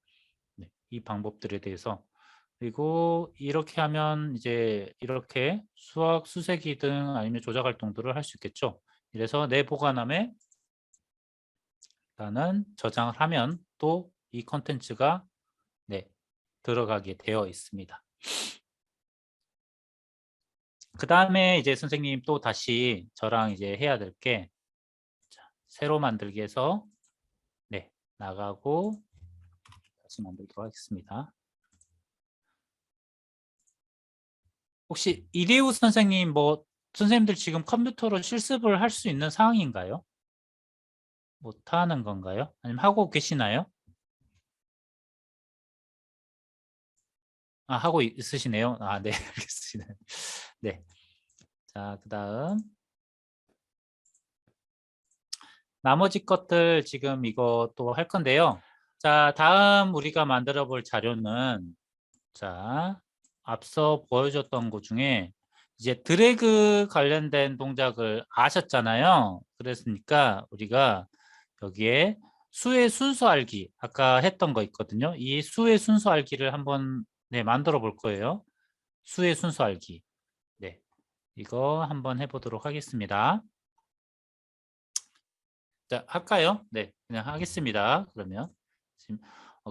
네, 이 방법들에 대해서. 그리고 이렇게 하면 이제 이렇게 수학, 수세기 등 아니면 조작 활동들을 할 수 있겠죠. 그래서 내 보관함에 일단은 저장을 하면 또 이 컨텐츠가 네, 들어가게 되어 있습니다. 그 다음에 이제 선생님 또 다시 저랑 이제 해야 될 게 새로 만들기 해서 네, 나가고 다시 만들도록 하겠습니다. 혹시 이대우 선생님 선생님들 지금 컴퓨터로 실습을 할 수 있는 상황인가요? 못하는 건가요? 아니면 하고 계시나요? 하고 있으시네요. 네, 알겠습니다. 네. 자, 그 다음. 나머지 것들 지금 이거 또 할 건데요. 자, 다음 우리가 만들어 볼 자료는 자, 앞서 보여줬던 것 중에 이제 드래그 관련된 동작을 아셨잖아요. 그랬으니까 우리가 여기에 수의 순서 알기 아까 했던 거 있거든요. 이 수의 순서 알기를 한번 네, 만들어 볼 거예요. 수의 순서 알기. 네, 이거 한번 해보도록 하겠습니다. 자, 할까요? 네, 그냥 하겠습니다. 그러면 지금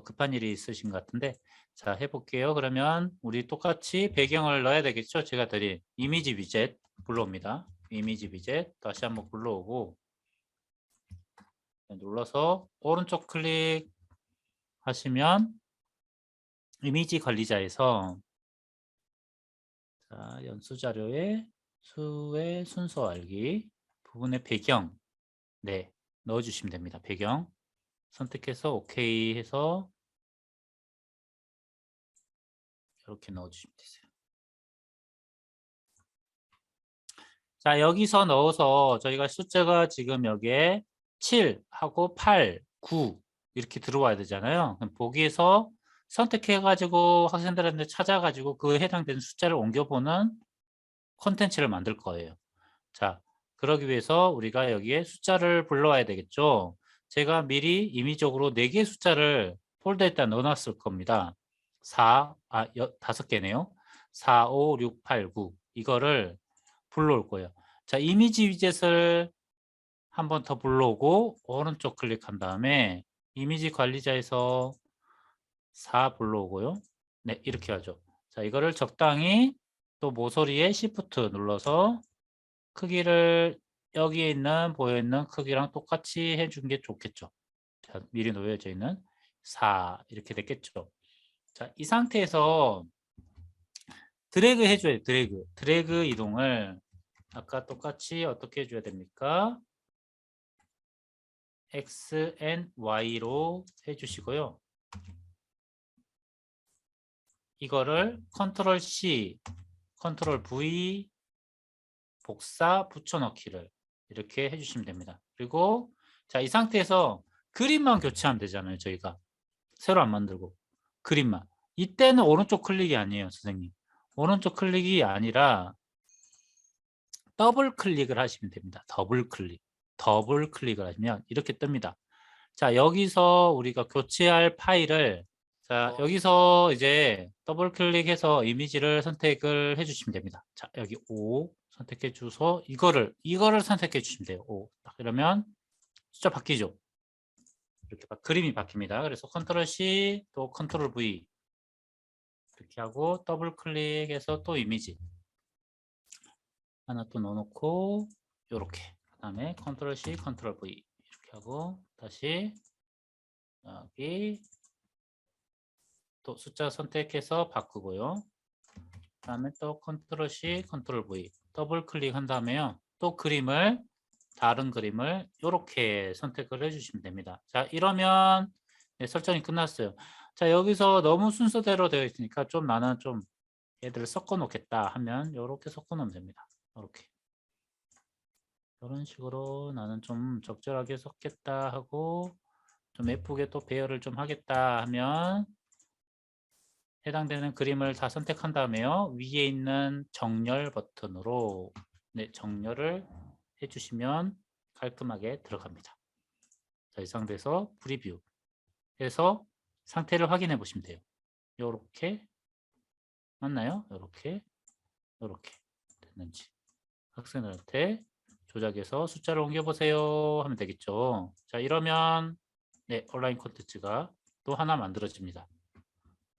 급한 일이 있으신 것 같은데, 자, 해볼게요. 그러면 우리 똑같이 배경을 넣어야 되겠죠? 제가 드린 이미지 위젯 불러옵니다. 이미지 위젯 다시 한번 불러오고 눌러서 오른쪽 클릭 하시면 이미지 관리자에서 자, 연수 자료에 수의 순서 알기 부분의 배경 네, 넣어주시면 됩니다. 배경 선택해서 OK 해서 이렇게 넣어주시면 되세요. 자, 여기서 넣어서 저희가 숫자가 지금 여기에 7하고 8, 9 이렇게 들어와야 되잖아요. 그럼 보기에서 선택해가지고 학생들한테 찾아가지고 그 해당되는 숫자를 옮겨보는 콘텐츠를 만들 거예요. 자, 그러기 위해서 우리가 여기에 숫자를 불러와야 되겠죠. 제가 미리 임의적으로 4개의 숫자를 폴더에다 넣어놨을 겁니다. 5개네요. 4, 5, 6, 8, 9 이거를 불러올 거예요. 자, 이미지 위젯을 한 번 더 불러오고 오른쪽 클릭한 다음에 이미지 관리자에서 4 불러오고요. 네, 이렇게 하죠. 자, 이거를 적당히 또 모서리에 Shift 눌러서 크기를 여기에 있는 보여있는 크기랑 똑같이 해준 게 좋겠죠. 자, 미리 놓여져 있는 4 이렇게 됐겠죠. 자, 이 상태에서 드래그 해줘야 돼요. 드래그 이동을 아까 똑같이 어떻게 해줘야 됩니까? X, N, Y로 해주시고요. 이거를 컨트롤 C, 컨트롤 V, 복사, 붙여넣기를 이렇게 해주시면 됩니다. 그리고 자, 이 상태에서 그림만 교체하면 되잖아요. 저희가 새로 안 만들고 그림만. 이때는 오른쪽 클릭이 아니에요, 선생님. 오른쪽 클릭이 아니라 더블 클릭을 하시면 됩니다. 더블 클릭. 더블 클릭을 하시면 이렇게 뜹니다. 자, 여기서 우리가 교체할 파일을 자, 여기서 이제 더블 클릭해서 이미지를 선택을 해 주시면 됩니다. 자, 여기 5 선택해 주셔서 이거를 선택해 주시면 돼요. 5. 딱 이러면 숫자 바뀌죠. 이렇게 그림이 바뀝니다. 그래서 컨트롤 C 또 컨트롤 V 이렇게 하고 더블 클릭해서 또 이미지 하나 또 넣어놓고 이렇게 그다음에 컨트롤 C 컨트롤 V 이렇게 하고 다시 여기 또 숫자 선택해서 바꾸고요. 그다음에 또 컨트롤 C 컨트롤 V 더블 클릭한 다음에요. 또 다른 그림을 이렇게 선택을 해주시면 됩니다. 자, 이러면 네, 설정이 끝났어요. 자, 여기서 너무 순서대로 되어 있으니까 좀 나는 좀 얘들을 섞어 놓겠다 하면 이렇게 섞어 놓으면 됩니다. 이렇게 이런 식으로 나는 좀 적절하게 섞겠다 하고 좀 예쁘게 또 배열을 좀 하겠다 하면 해당되는 그림을 다 선택한 다음에요. 위에 있는 정렬 버튼으로 네, 정렬을 해주시면 깔끔하게 들어갑니다. 자, 이 상태에서 프리뷰 해서 상태를 확인해 보시면 돼요. 요렇게 맞나요? 요렇게 됐는지 학생들한테 조작해서 숫자를 옮겨보세요 하면 되겠죠. 자, 이러면 네, 온라인 콘텐츠가 또 하나 만들어집니다.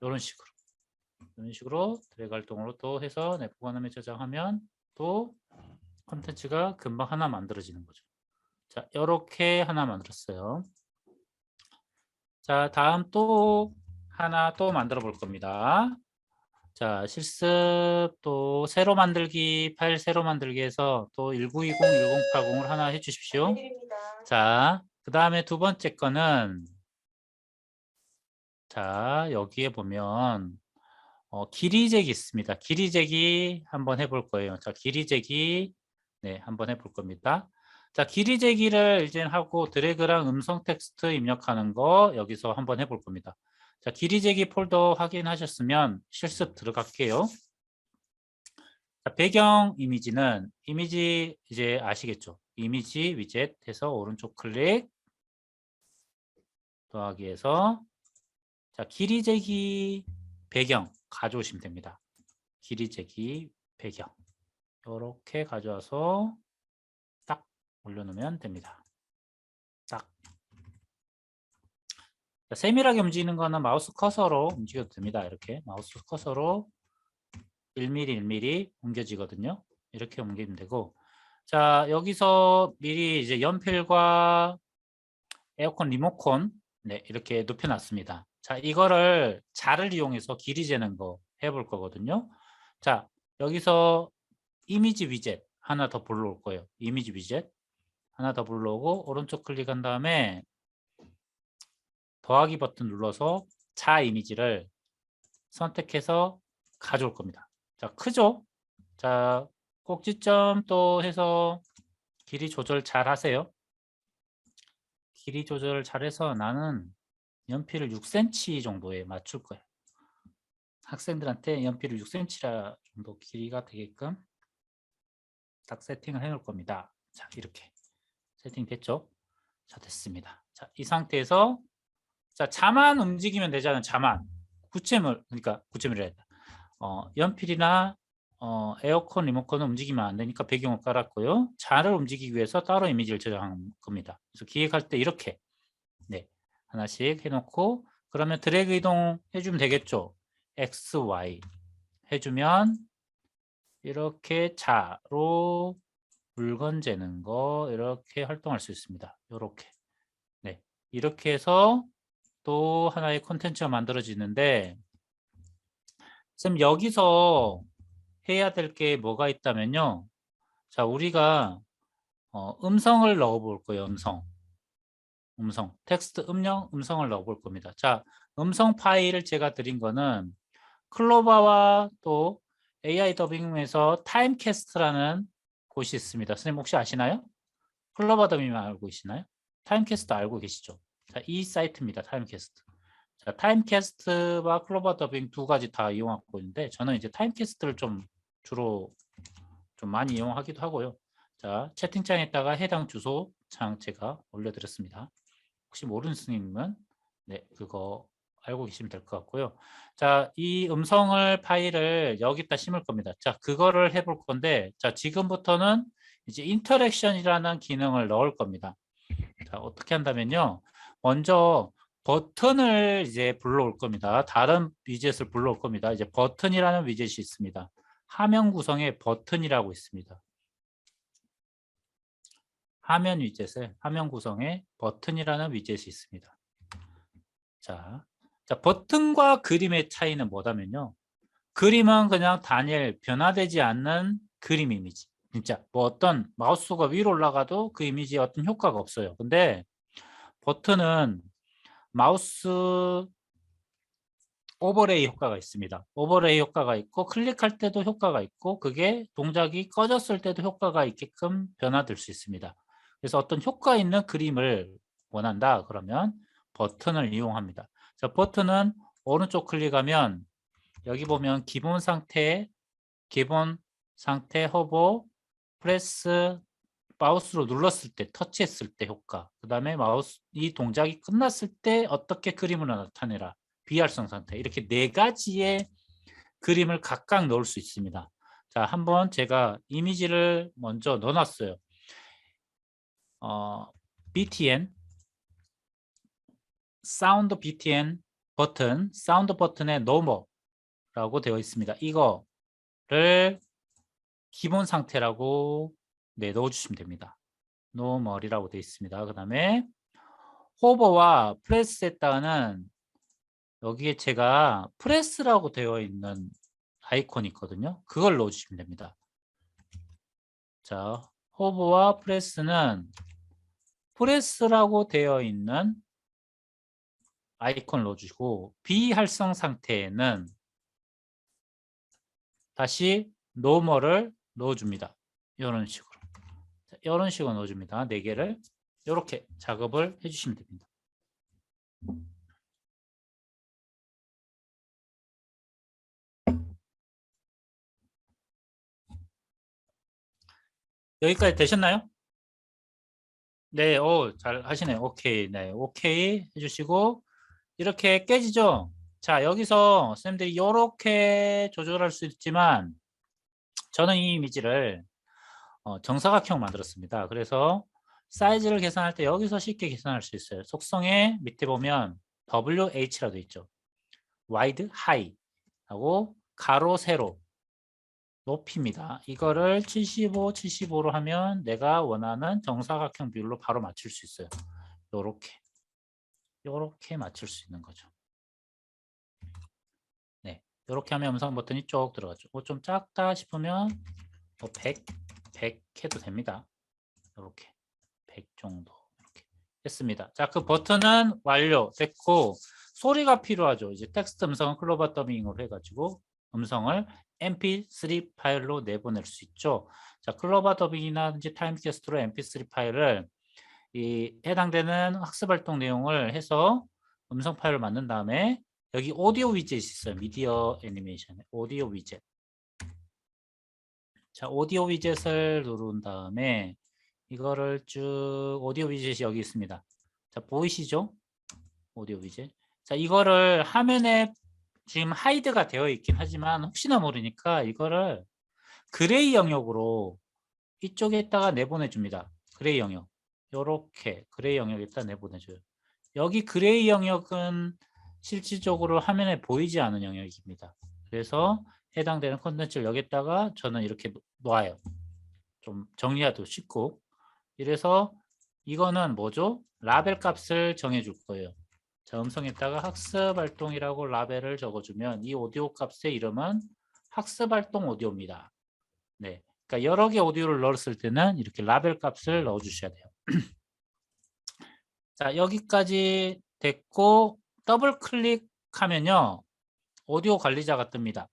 이런 식으로 드래그 활동으로 또 해서 네, 보관함에 저장하면 또 콘텐츠가 금방 하나 만들어지는 거죠. 자, 이렇게 하나 만들었어요. 자, 다음 또 하나 또 만들어 볼 겁니다. 자, 실습 또 새로 만들기, 파일 새로 만들기 해서 또 1920, 1080을 하나 해 주십시오. 자, 그 다음에 두 번째 거는 자, 여기에 보면 길이 재기 있습니다. 길이 재기 한번 해볼 거예요. 자, 길이 재기 네, 한번 해볼 겁니다. 자, 길이 재기를 이제 하고 드래그랑 음성 텍스트 입력하는 거 여기서 한번 해볼 겁니다. 자, 길이 재기 폴더 확인하셨으면 실습 들어갈게요. 자, 배경 이미지는 이미지 이제 아시겠죠? 이미지 위젯 해서 오른쪽 클릭 더하기해서 자, 길이 재기 배경 가져오시면 됩니다. 길이 재기 배경 이렇게 가져와서 딱 올려놓으면 됩니다. 딱. 세밀하게 움직이는 거는 마우스 커서로 움직여도 됩니다. 이렇게 마우스 커서로 1mm 1mm 옮겨지거든요. 이렇게 옮기면 되고, 자 여기서 미리 이제 연필과 에어컨 리모컨 네, 이렇게 눕혀놨습니다. 자 이거를 자를 이용해서 길이 재는 거 해볼 거거든요. 자 여기서 이미지 위젯 하나 더 불러올 거예요. 이미지 위젯 하나 더 불러오고 오른쪽 클릭한 다음에 더하기 버튼 눌러서 자 이미지를 선택해서 가져올 겁니다. 자 크죠? 자 꼭지점 또 해서 길이 조절 잘 하세요. 길이 조절 잘해서 나는 연필을 6cm 정도에 맞출 거예요. 학생들한테 연필을 6cm 정도 길이가 되게끔 딱 세팅을 해 놓을 겁니다. 자 이렇게 세팅 됐죠? 자 됐습니다. 자 이 상태에서 자 자만 움직이면 되잖아요. 자만 구체물 그러니까 구체물이라 했다. 연필이나 에어컨 리모컨은 움직이면 안 되니까 배경을 깔았고요. 자를 움직이기 위해서 따로 이미지를 저장한 겁니다. 그래서 기획할 때 이렇게 네 하나씩 해놓고 그러면 드래그 이동 해주면 되겠죠. X, Y 해주면 이렇게 자로 물건 재는 거 이렇게 활동할 수 있습니다. 이렇게 네 이렇게 해서 또 하나의 콘텐츠가 만들어지는데 쌤 여기서 해야 될 게 뭐가 있다면요. 자 우리가 음성을 넣어 볼 거예요. 음성 텍스트 음성을 넣어 볼 겁니다. 자 음성 파일을 제가 드린 거는 클로바와 또 AI 더빙에서 타임캐스트라는 곳이 있습니다. 선생님 혹시 아시나요? 클로바 더빙 알고 계시나요? 타임캐스트 알고 계시죠? 자, 이 사이트입니다. 타임캐스트. 자, 타임캐스트와 클로바 더빙 두 가지 다 이용하고 있는데 저는 이제 타임캐스트를 좀 주로 좀 많이 이용하기도 하고요. 자, 채팅창에다가 해당 주소창 제가 올려드렸습니다. 혹시 모르는 스님은 네, 그거 알고 계시면 될 것 같고요. 자, 이 음성을 파일을 여기다 심을 겁니다. 자, 그거를 해볼 건데, 자, 지금부터는 이제 인터랙션이라는 기능을 넣을 겁니다. 자, 어떻게 한다면요. 먼저 버튼을 이제 불러올 겁니다. 다른 위젯을 불러올 겁니다. 이제 버튼이라는 위젯이 있습니다. 화면 구성에 버튼이라고 있습니다. 화면 위젯에 화면 구성에 버튼이라는 위젯이 있습니다. 자, 버튼과 그림의 차이는 뭐다면요. 그림은 그냥 단일 변화되지 않는 그림 이미지. 진짜 뭐 어떤 마우스가 위로 올라가도 그 이미지에 어떤 효과가 없어요. 근데 버튼은 마우스 오버레이 효과가 있습니다. 오버레이 효과가 있고 클릭할 때도 효과가 있고 그게 동작이 꺼졌을 때도 효과가 있게끔 변화될 수 있습니다. 그래서 어떤 효과 있는 그림을 원한다 그러면 버튼을 이용합니다. 자, 버튼은 오른쪽 클릭하면 여기 보면 기본 상태 허브 프레스 마우스로 눌렀을 때 터치했을 때 효과 그 다음에 마우스 이 동작이 끝났을 때 어떻게 그림을 나타내라 비활성 상태 이렇게 네 가지의 그림을 각각 넣을 수 있습니다. 자 한번 제가 이미지를 먼저 넣어놨어요. BTN 사운드 BTN 버튼 사운드 버튼에 노머라고 되어 있습니다. 이거를 기본 상태라고 네, 넣어주시면 됩니다. 노멀이라고 되어 있습니다. 그 다음에 호버와 프레스에다가는 여기에 제가 프레스라고 되어 있는 아이콘이 있거든요. 그걸 넣어주시면 됩니다. 자, 호버와 프레스는 프레스라고 되어 있는 아이콘을 넣어주시고 비활성 상태에는 다시 노멀을 넣어줍니다. 이런 식으로. 이런 식으로 넣어줍니다. 4개를 이렇게 작업을 해주시면 됩니다. 여기까지 되셨나요? 네, 잘 하시네요. 오케이, 네, 오케이 해주시고 이렇게 깨지죠? 자, 여기서 쌤들이 이렇게 조절할 수 있지만 저는 이 이미지를 정사각형 만들었습니다. 그래서 사이즈를 계산할 때 여기서 쉽게 계산할 수 있어요. 속성에 밑에 보면 WH라도 있죠. wide, high 하고 가로, 세로 높이입니다. 이거를 75, 75로 하면 내가 원하는 정사각형 비율로 바로 맞출 수 있어요. 요렇게 맞출 수 있는 거죠. 네, 요렇게 하면 음성 버튼이 쭉 들어가죠. 좀 작다 싶으면 100 해도 됩니다. 요렇게 100 정도 이렇게 했습니다. 자, 그 버튼은 완료됐고 소리가 필요하죠. 이제 텍스트 음성은 클로버 더빙으로 해가지고 음성을 mp3 파일로 내보낼 수 있죠. 자, 클로버 더빙이나든지 타임캐스트로 mp3 파일을 이 해당되는 학습 활동 내용을 해서 음성 파일을 만든 다음에 여기 오디오 위젯이 있어요. 미디어 애니메이션에 오디오 위젯. 자, 오디오 위젯을 누른 다음에 이거를 쭉 오디오 위젯이 여기 있습니다. 자, 보이시죠? 오디오 위젯. 자, 이거를 화면에 지금 하이드가 되어 있긴 하지만 혹시나 모르니까 이거를 그레이 영역으로 이쪽에다가 내보내줍니다. 그레이 영역. 요렇게 그레이 영역에다 내보내줘요. 여기 그레이 영역은 실질적으로 화면에 보이지 않는 영역입니다. 그래서 해당되는 콘텐츠를 여기다가 저는 이렇게 놓아요. 좀 정리하기도 쉽고. 이래서 이거는 뭐죠? 라벨 값을 정해줄 거예요. 자, 음성에다가 학습활동이라고 라벨을 적어주면 이 오디오 값의 이름은 학습활동 오디오입니다. 네, 그러니까 여러 개 오디오를 넣었을 때는 이렇게 라벨 값을 넣어주셔야 돼요. 자, 여기까지 됐고 더블 클릭하면요 오디오 관리자가 뜹니다.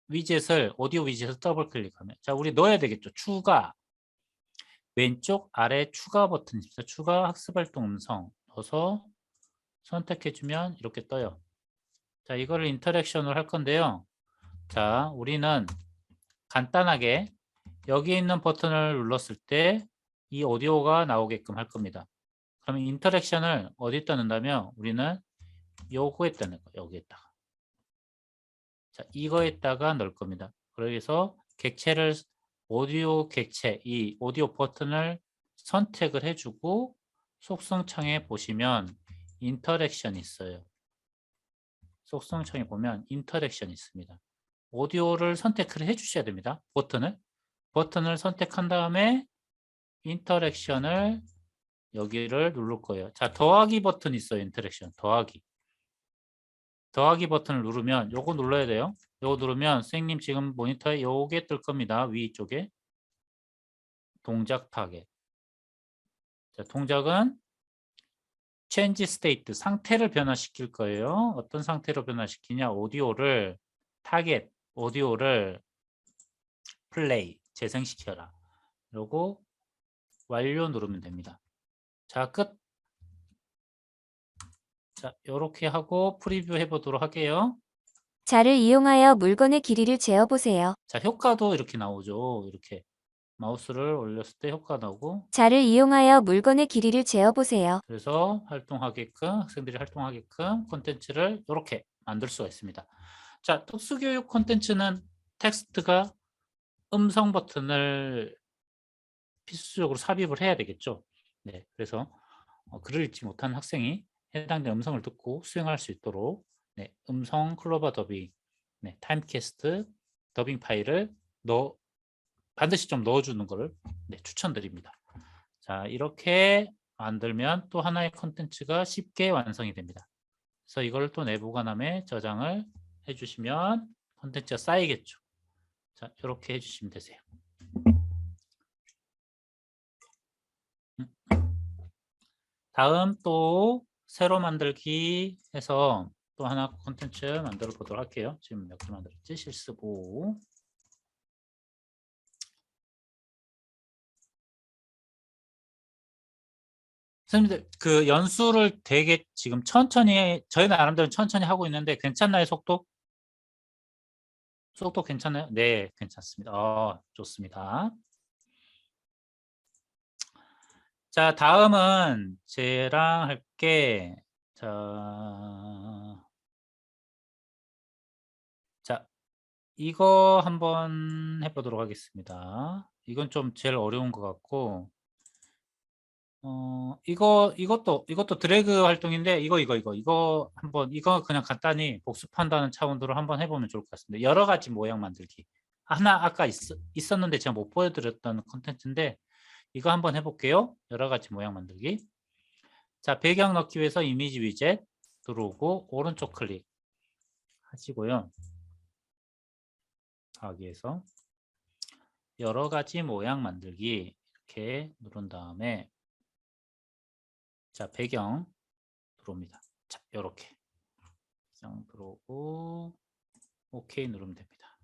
위젯을 오디오 위젯을 더블 클릭하면 자, 우리 넣어야 되겠죠. 추가 왼쪽 아래 추가 버튼 있습니다. 추가 학습활동 음성 넣어서 선택해주면 이렇게 떠요. 자, 이거를 인터랙션을 할 건데요. 자, 우리는 간단하게 여기 있는 버튼을 눌렀을 때 이 오디오가 나오게끔 할 겁니다. 그러면 인터랙션을 어디다 넣는다면 우리는 요거에다 넣을 거예요. 여기에다가. 자, 이거에다가 넣을 겁니다. 그래서 객체를 오디오 객체 이 오디오 버튼을 선택을 해주고 속성창에 보시면 인터랙션이 있어요. 속성창에 보면 인터랙션이 있습니다. 오디오를 선택을 해주셔야 됩니다. 버튼을 선택한 다음에 인터랙션을 여기를 누를 거예요. 자, 더하기 버튼 있어요. 인터랙션 더하기 버튼을 누르면 요거 눌러야 돼요. 요거 누르면 선생님 지금 모니터에 요게 뜰 겁니다. 위쪽에 동작 타겟. 자, 동작은 change state 상태를 변화시킬 거예요. 어떤 상태로 변화시키냐? 오디오를 타겟 오디오를 플레이 재생시켜라. 그리고 완료 누르면 됩니다. 자, 끝. 자, 요렇게 하고 프리뷰 해보도록 할게요. 자를 이용하여 물건의 길이를 재어보세요. 자, 효과도 이렇게 나오죠. 이렇게 마우스를 올렸을 때 효과 나오고 자를 이용하여 물건의 길이를 재어보세요. 그래서 활동하게끔 학생들이 활동하게끔 콘텐츠를 이렇게 만들 수가 있습니다. 자, 특수교육 콘텐츠는 텍스트가 음성 버튼을 필수적으로 삽입을 해야 되겠죠. 네, 그래서 글을 읽지 못하는 학생이 해당되는 음성을 듣고 수행할 수 있도록 네, 음성 클로버 더빙, 네, 타임캐스트 더빙 파일을 반드시 좀 넣어주는 것을 네, 추천드립니다. 자, 이렇게 만들면 또 하나의 컨텐츠가 쉽게 완성이 됩니다. 그래서 이걸 또 내부 관함에 저장을 해주시면 컨텐츠가 쌓이겠죠. 자, 이렇게 해주시면 되세요. 다음 또 새로 만들기 해서 또 하나 콘텐츠 만들어 보도록 할게요. 지금 몇 개 만들었지? 실습5. 선생님들 그 연수를 되게 지금 천천히 저희 나름대로 천천히 하고 있는데 괜찮나요? 속도 괜찮나요? 네, 괜찮습니다. 좋습니다. 자, 다음은 쟤랑 할게. 자, 이거 한번 해보도록 하겠습니다. 이건 좀 제일 어려운 것 같고, 이것도 드래그 활동인데, 이거 한번, 이거 그냥 간단히 복습한다는 차원으로 한번 해보면 좋을 것 같습니다. 여러 가지 모양 만들기. 하나 아까 있었는데 제가 못 보여드렸던 컨텐츠인데, 이거 한번 해볼게요. 여러 가지 모양 만들기. 자, 배경 넣기 위해서 이미지 위젯 들어오고, 오른쪽 클릭 하시고요. 하기에서 여러 가지 모양 만들기 이렇게 누른 다음에 자, 배경 들어옵니다. 자, 이렇게 배경 들어오고 OK 누르면 됩니다.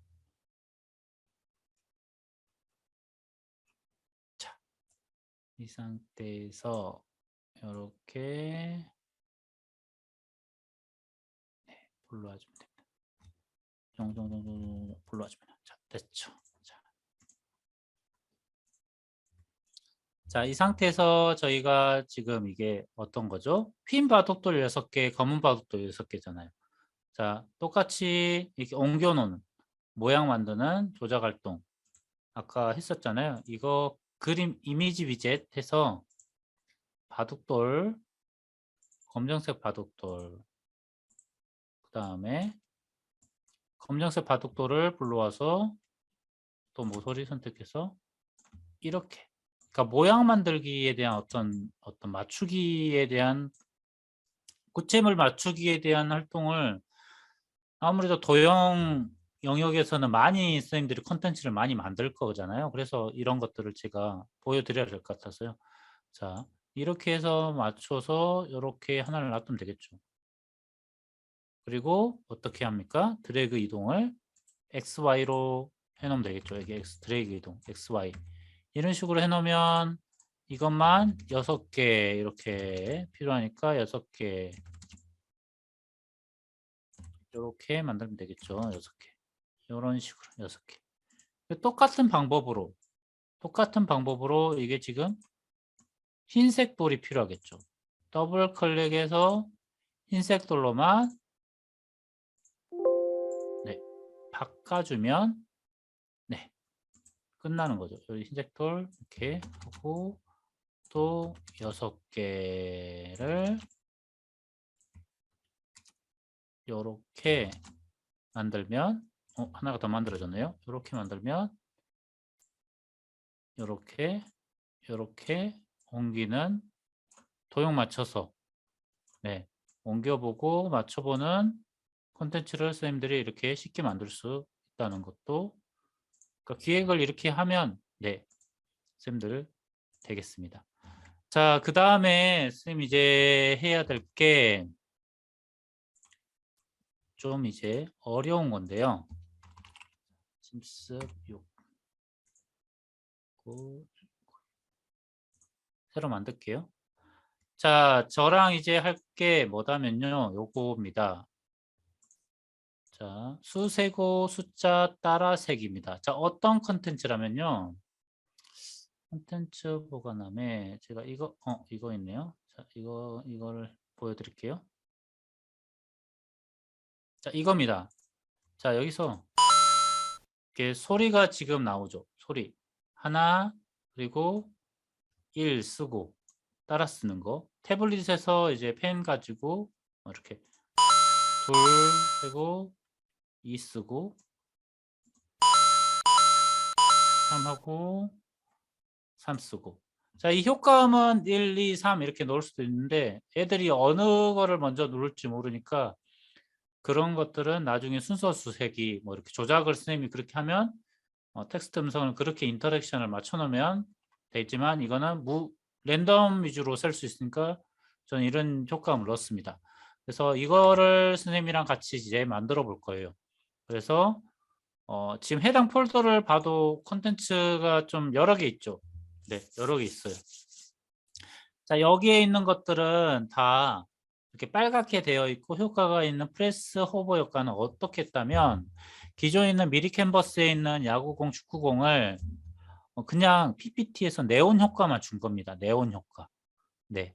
자, 이 상태에서 이렇게 불러주면 됩니다. 정정정정 불러주면 자, 됐죠. 자, 이 상태에서 저희가 지금 이게 어떤 거죠? 흰 바둑돌 6개, 검은 바둑돌 6개잖아요. 자, 똑같이 이렇게 옮겨놓는 모양 만드는 조작 활동 아까 했었잖아요. 이거 그림 이미지 위젯 해서 바둑돌, 검정색 바둑돌 그 다음에 검정색 바둑돌을 불러와서 또 모서리 선택해서 이렇게 그러니까 모양 만들기에 대한 어떤 맞추기에 대한 구체물 맞추기에 대한 활동을 아무래도 도형 영역에서는 많이 선생님들이 컨텐츠를 많이 만들 거잖아요. 그래서 이런 것들을 제가 보여드려야 될 것 같아서요. 자, 이렇게 해서 맞춰서 이렇게 하나를 놔두면 되겠죠. 그리고 어떻게 합니까? 드래그 이동을 XY로 해놓으면 되겠죠. 여기 X 드래그 이동, XY. 이런 식으로 해놓으면 이것만 6개 이렇게 필요하니까 6개 이렇게 만들면 되겠죠. 6개. 이런 식으로 6개. 똑같은 방법으로 이게 지금 흰색 돌이 필요하겠죠. 더블 클릭해서 흰색 돌로만 바꿔주면 끝나는 거죠. 여기 흰색 돌 이렇게 하고 또 6개를 이렇게 만들면 하나가 더 만들어졌네요. 이렇게 만들면 이렇게 옮기는 도형 맞춰서 옮겨보고 맞춰보는 콘텐츠를 선생님들이 이렇게 쉽게 만들 수 있다는 것도 그러니까 기획을 이렇게 하면 선생님들 되겠습니다. 자, 그 다음에 선생님 이제 해야 될 게 좀 이제 어려운 건데요. 심습 6 새로 만들게요. 자, 저랑 이제 할 게 뭐다면요. 요거입니다. 자, 수 세고 숫자 따라 세기입니다. 자, 어떤 컨텐츠라면요. 컨텐츠 보관함에 제가 이거 있네요. 자, 이거를 보여드릴게요. 자, 이겁니다. 자, 여기서 이렇게 소리가 지금 나오죠. 소리 하나 그리고 1 쓰고 따라 쓰는 거. 태블릿에서 이제 펜 가지고 이렇게 둘 세고 2 쓰고 3 하고 3 쓰고 자, 이 효과음은 1, 2, 3 이렇게 넣을 수도 있는데 애들이 어느 거를 먼저 누를지 모르니까 그런 것들은 나중에 순서 수색이 뭐 이렇게 조작을 선생님이 그렇게 하면 텍스트 음성을 그렇게 인터랙션을 맞춰 놓으면 되지만 이거는 랜덤 위주로 쓸 수 있으니까 저는 이런 효과음을 넣었습니다. 그래서 이거를 선생님이랑 같이 이제 만들어 볼 거예요. 그래서 지금 해당 폴더를 봐도 콘텐츠가 좀 여러 개 있죠. 네, 여러 개 있어요. 자, 여기에 있는 것들은 다 이렇게 빨갛게 되어 있고 효과가 있는 프레스 호버 효과는 어떻게 했다면 기존에 있는 미리 캔버스에 있는 야구공, 축구공을 그냥 PPT에서 네온 효과만 준 겁니다. 네온 효과. 네.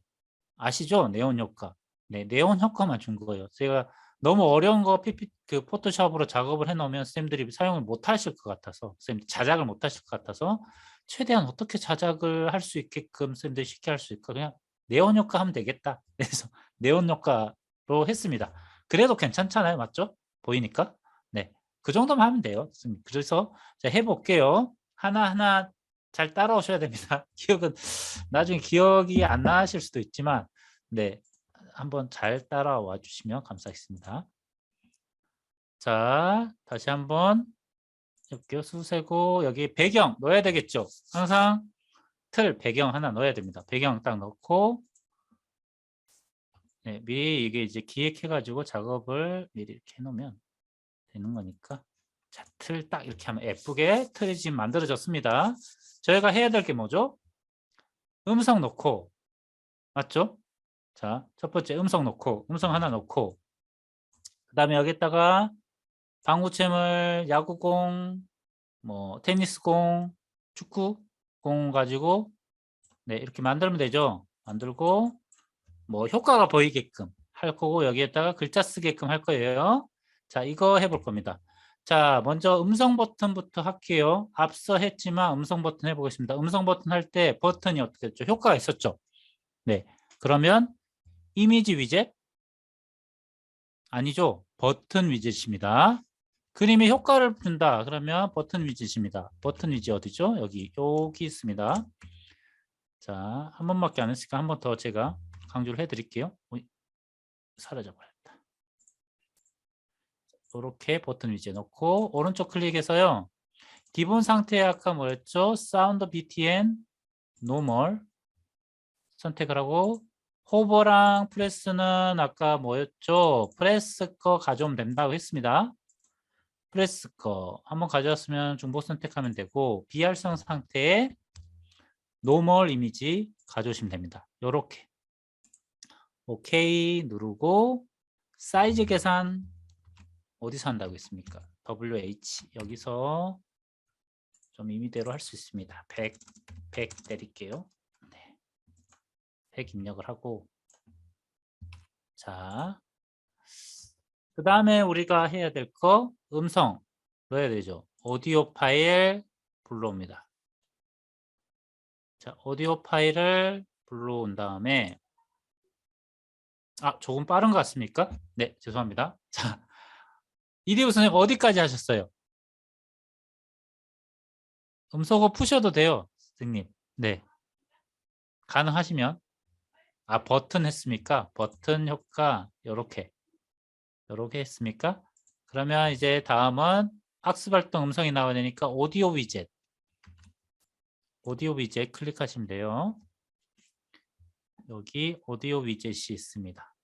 아시죠? 네온 효과. 네, 네온 효과만 준 거예요. 제가 너무 어려운 거 그 포토샵으로 작업을 해놓으면 선생님들이 사용을 못 하실 것 같아서, 선생님 자작을 못 하실 것 같아서 최대한 어떻게 자작을 할 수 있게끔 선생님들이 쉽게 할 수 있을까, 그냥 네온 효과 하면 되겠다. 그래서 네온 효과로 했습니다. 그래도 괜찮잖아요, 맞죠? 보이니까. 네, 그 정도만 하면 돼요. 그래서 자, 해볼게요. 하나하나 잘 따라오셔야 됩니다. 기억은 나중에 기억이 안 나실 수도 있지만, 네, 한번 잘 따라와 주시면 감사하겠습니다. 자, 다시 한번 해볼게요. 수세고 여기 배경 넣어야 되겠죠. 항상 틀 배경 하나 넣어야 됩니다. 배경 딱 넣고, 네, 미리 이게 이제 기획해가지고 작업을 미리 이렇게 해놓으면 되는 거니까. 자, 틀 딱 이렇게 하면 예쁘게 틀이 지금 만들어졌습니다. 저희가 해야 될 게 뭐죠? 음성 넣고, 맞죠? 자, 첫 번째 음성 넣고, 음성 하나 넣고, 그 다음에 여기다가 방구채물, 야구공, 뭐 테니스공, 축구공 가지고 네, 이렇게 만들면 되죠. 만들고 뭐 효과가 보이게끔 할 거고, 여기에다가 글자 쓰게끔 할 거예요. 자, 이거 해볼 겁니다. 자, 먼저 음성 버튼부터 할게요. 앞서 했지만 음성 버튼 해보겠습니다. 음성 버튼 할 때 버튼이 어떻게 됐죠? 효과가 있었죠. 네, 그러면 이미지 위젯 아니죠. 버튼 위젯입니다. 그림에 효과를 준다 그러면 버튼 위젯입니다. 버튼 위젯 어디죠? 여기 있습니다. 자, 한 번밖에 안 했으니까 한 번 더 제가 강조를 해드릴게요. 사라져버렸다. 이렇게 버튼 위젯 넣고 오른쪽 클릭해서요. 기본 상태 아까 뭐였죠? 사운드 BTN 노멀 선택을 하고, 호버랑 프레스는 아까 뭐였죠? 프레스 거 가져오면 된다고 했습니다. 프레스 거 한번 가져왔으면 중복 선택하면 되고, 비활성 상태에 노멀 이미지 가져오시면 됩니다. 요렇게 오케이 누르고, 사이즈 계산 어디서 한다고 했습니까? WH 여기서 좀 임의대로 할 수 있습니다. 100 때릴게요. 네. 100 입력을 하고, 자, 그 다음에 우리가 해야 될 거 음성 넣어야 되죠. 오디오 파일 불러옵니다. 자, 오디오 파일을 불러온 다음에, 조금 빠른 것 같습니까? 네, 죄송합니다. 자, 이대우 선생님 어디까지 하셨어요? 음소거 푸셔도 돼요, 선생님. 네, 가능하시면. 버튼 했습니까? 버튼 효과 요렇게 했습니까? 그러면 이제 다음은 학습 활동 음성이 나와야 되니까 오디오 위젯 클릭하시면 돼요. 여기 오디오 위젯이 있습니다.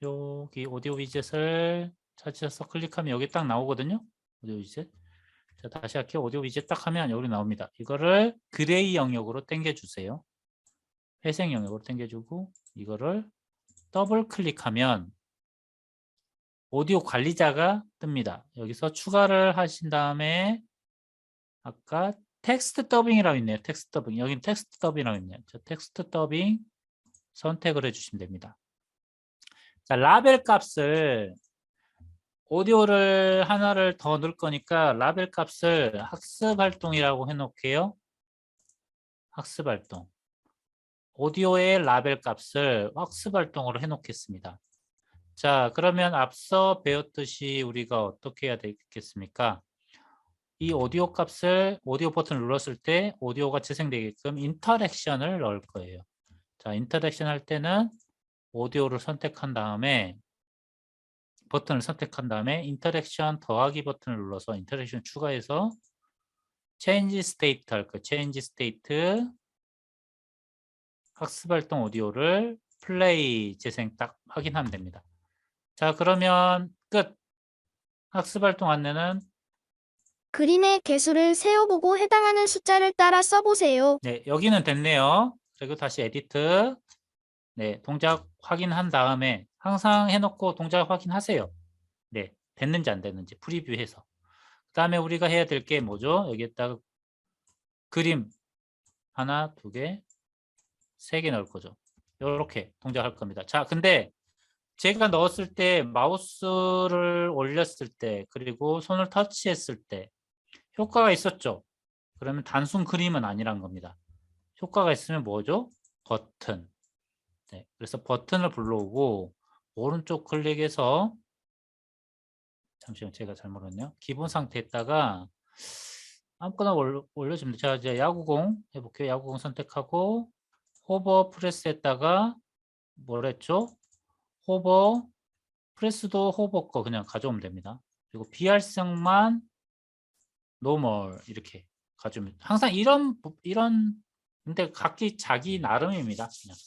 여기 오디오 위젯을 찾으셔서 클릭하면 여기 딱 나오거든요. 오디오 위젯. 자, 다시 할게요. 오디오 위젯 딱 하면 여기 나옵니다. 이거를 그레이 영역으로 당겨주세요. 회색 영역으로 당겨주고, 이거를 더블 클릭하면 오디오 관리자가 뜹니다. 여기서 추가를 하신 다음에 아까 텍스트 더빙이라고 있네요. 텍스트 더빙. 여기는 텍스트 더빙이라고 있네요. 텍스트 더빙 선택을 해주시면 됩니다. 자, 라벨 값을 오디오를 하나를 더 넣을 거니까 라벨 값을 학습 활동이라고 해놓을게요. 학습 활동. 오디오의 라벨 값을 학습 활동으로 해놓겠습니다. 자, 그러면 앞서 배웠듯이 우리가 어떻게 해야 되겠습니까? 이 오디오 값을, 오디오 버튼을 눌렀을 때 오디오가 재생되게끔 인터랙션을 넣을 거예요. 자, 인터랙션 할 때는 오디오를 선택한 다음에, 버튼을 선택한 다음에 인터랙션 더하기 버튼을 눌러서 인터랙션 추가해서 체인지 스테이트 할 거예요. 체인지 스테이트 학습 활동 오디오를 플레이 재생 딱 확인하면 됩니다. 자, 그러면 끝. 학습 활동 안내는 그림의 개수를 세어보고 해당하는 숫자를 따라 써보세요. 네, 여기는 됐네요. 그리고 다시 에디트. 네, 동작 확인한 다음에 항상 해놓고 동작 확인하세요. 네, 됐는지 안 됐는지 프리뷰해서. 그 다음에 우리가 해야 될 게 뭐죠? 여기에다가 그림 하나, 두 개, 세 개 넣을 거죠. 이렇게 동작할 겁니다. 자, 근데 제가 넣었을 때 마우스를 올렸을 때 그리고 손을 터치했을 때 효과가 있었죠. 그러면 단순 그림은 아니란 겁니다. 효과가 있으면 뭐죠? 버튼. 네, 그래서 버튼을 불러오고 오른쪽 클릭해서 잠시만 제가 잘못했네요. 기본 상태에다가 아무거나 올려주면 돼요. 제가 이제 야구공 해볼게요. 야구공 선택하고 호버 프레스에다가 뭐랬죠? 호버 프레스도 호버 거 그냥 가져오면 됩니다. 그리고 비활성만 노멀 이렇게 가져오면 항상 이런 근데 각기 자기 나름입니다. 그냥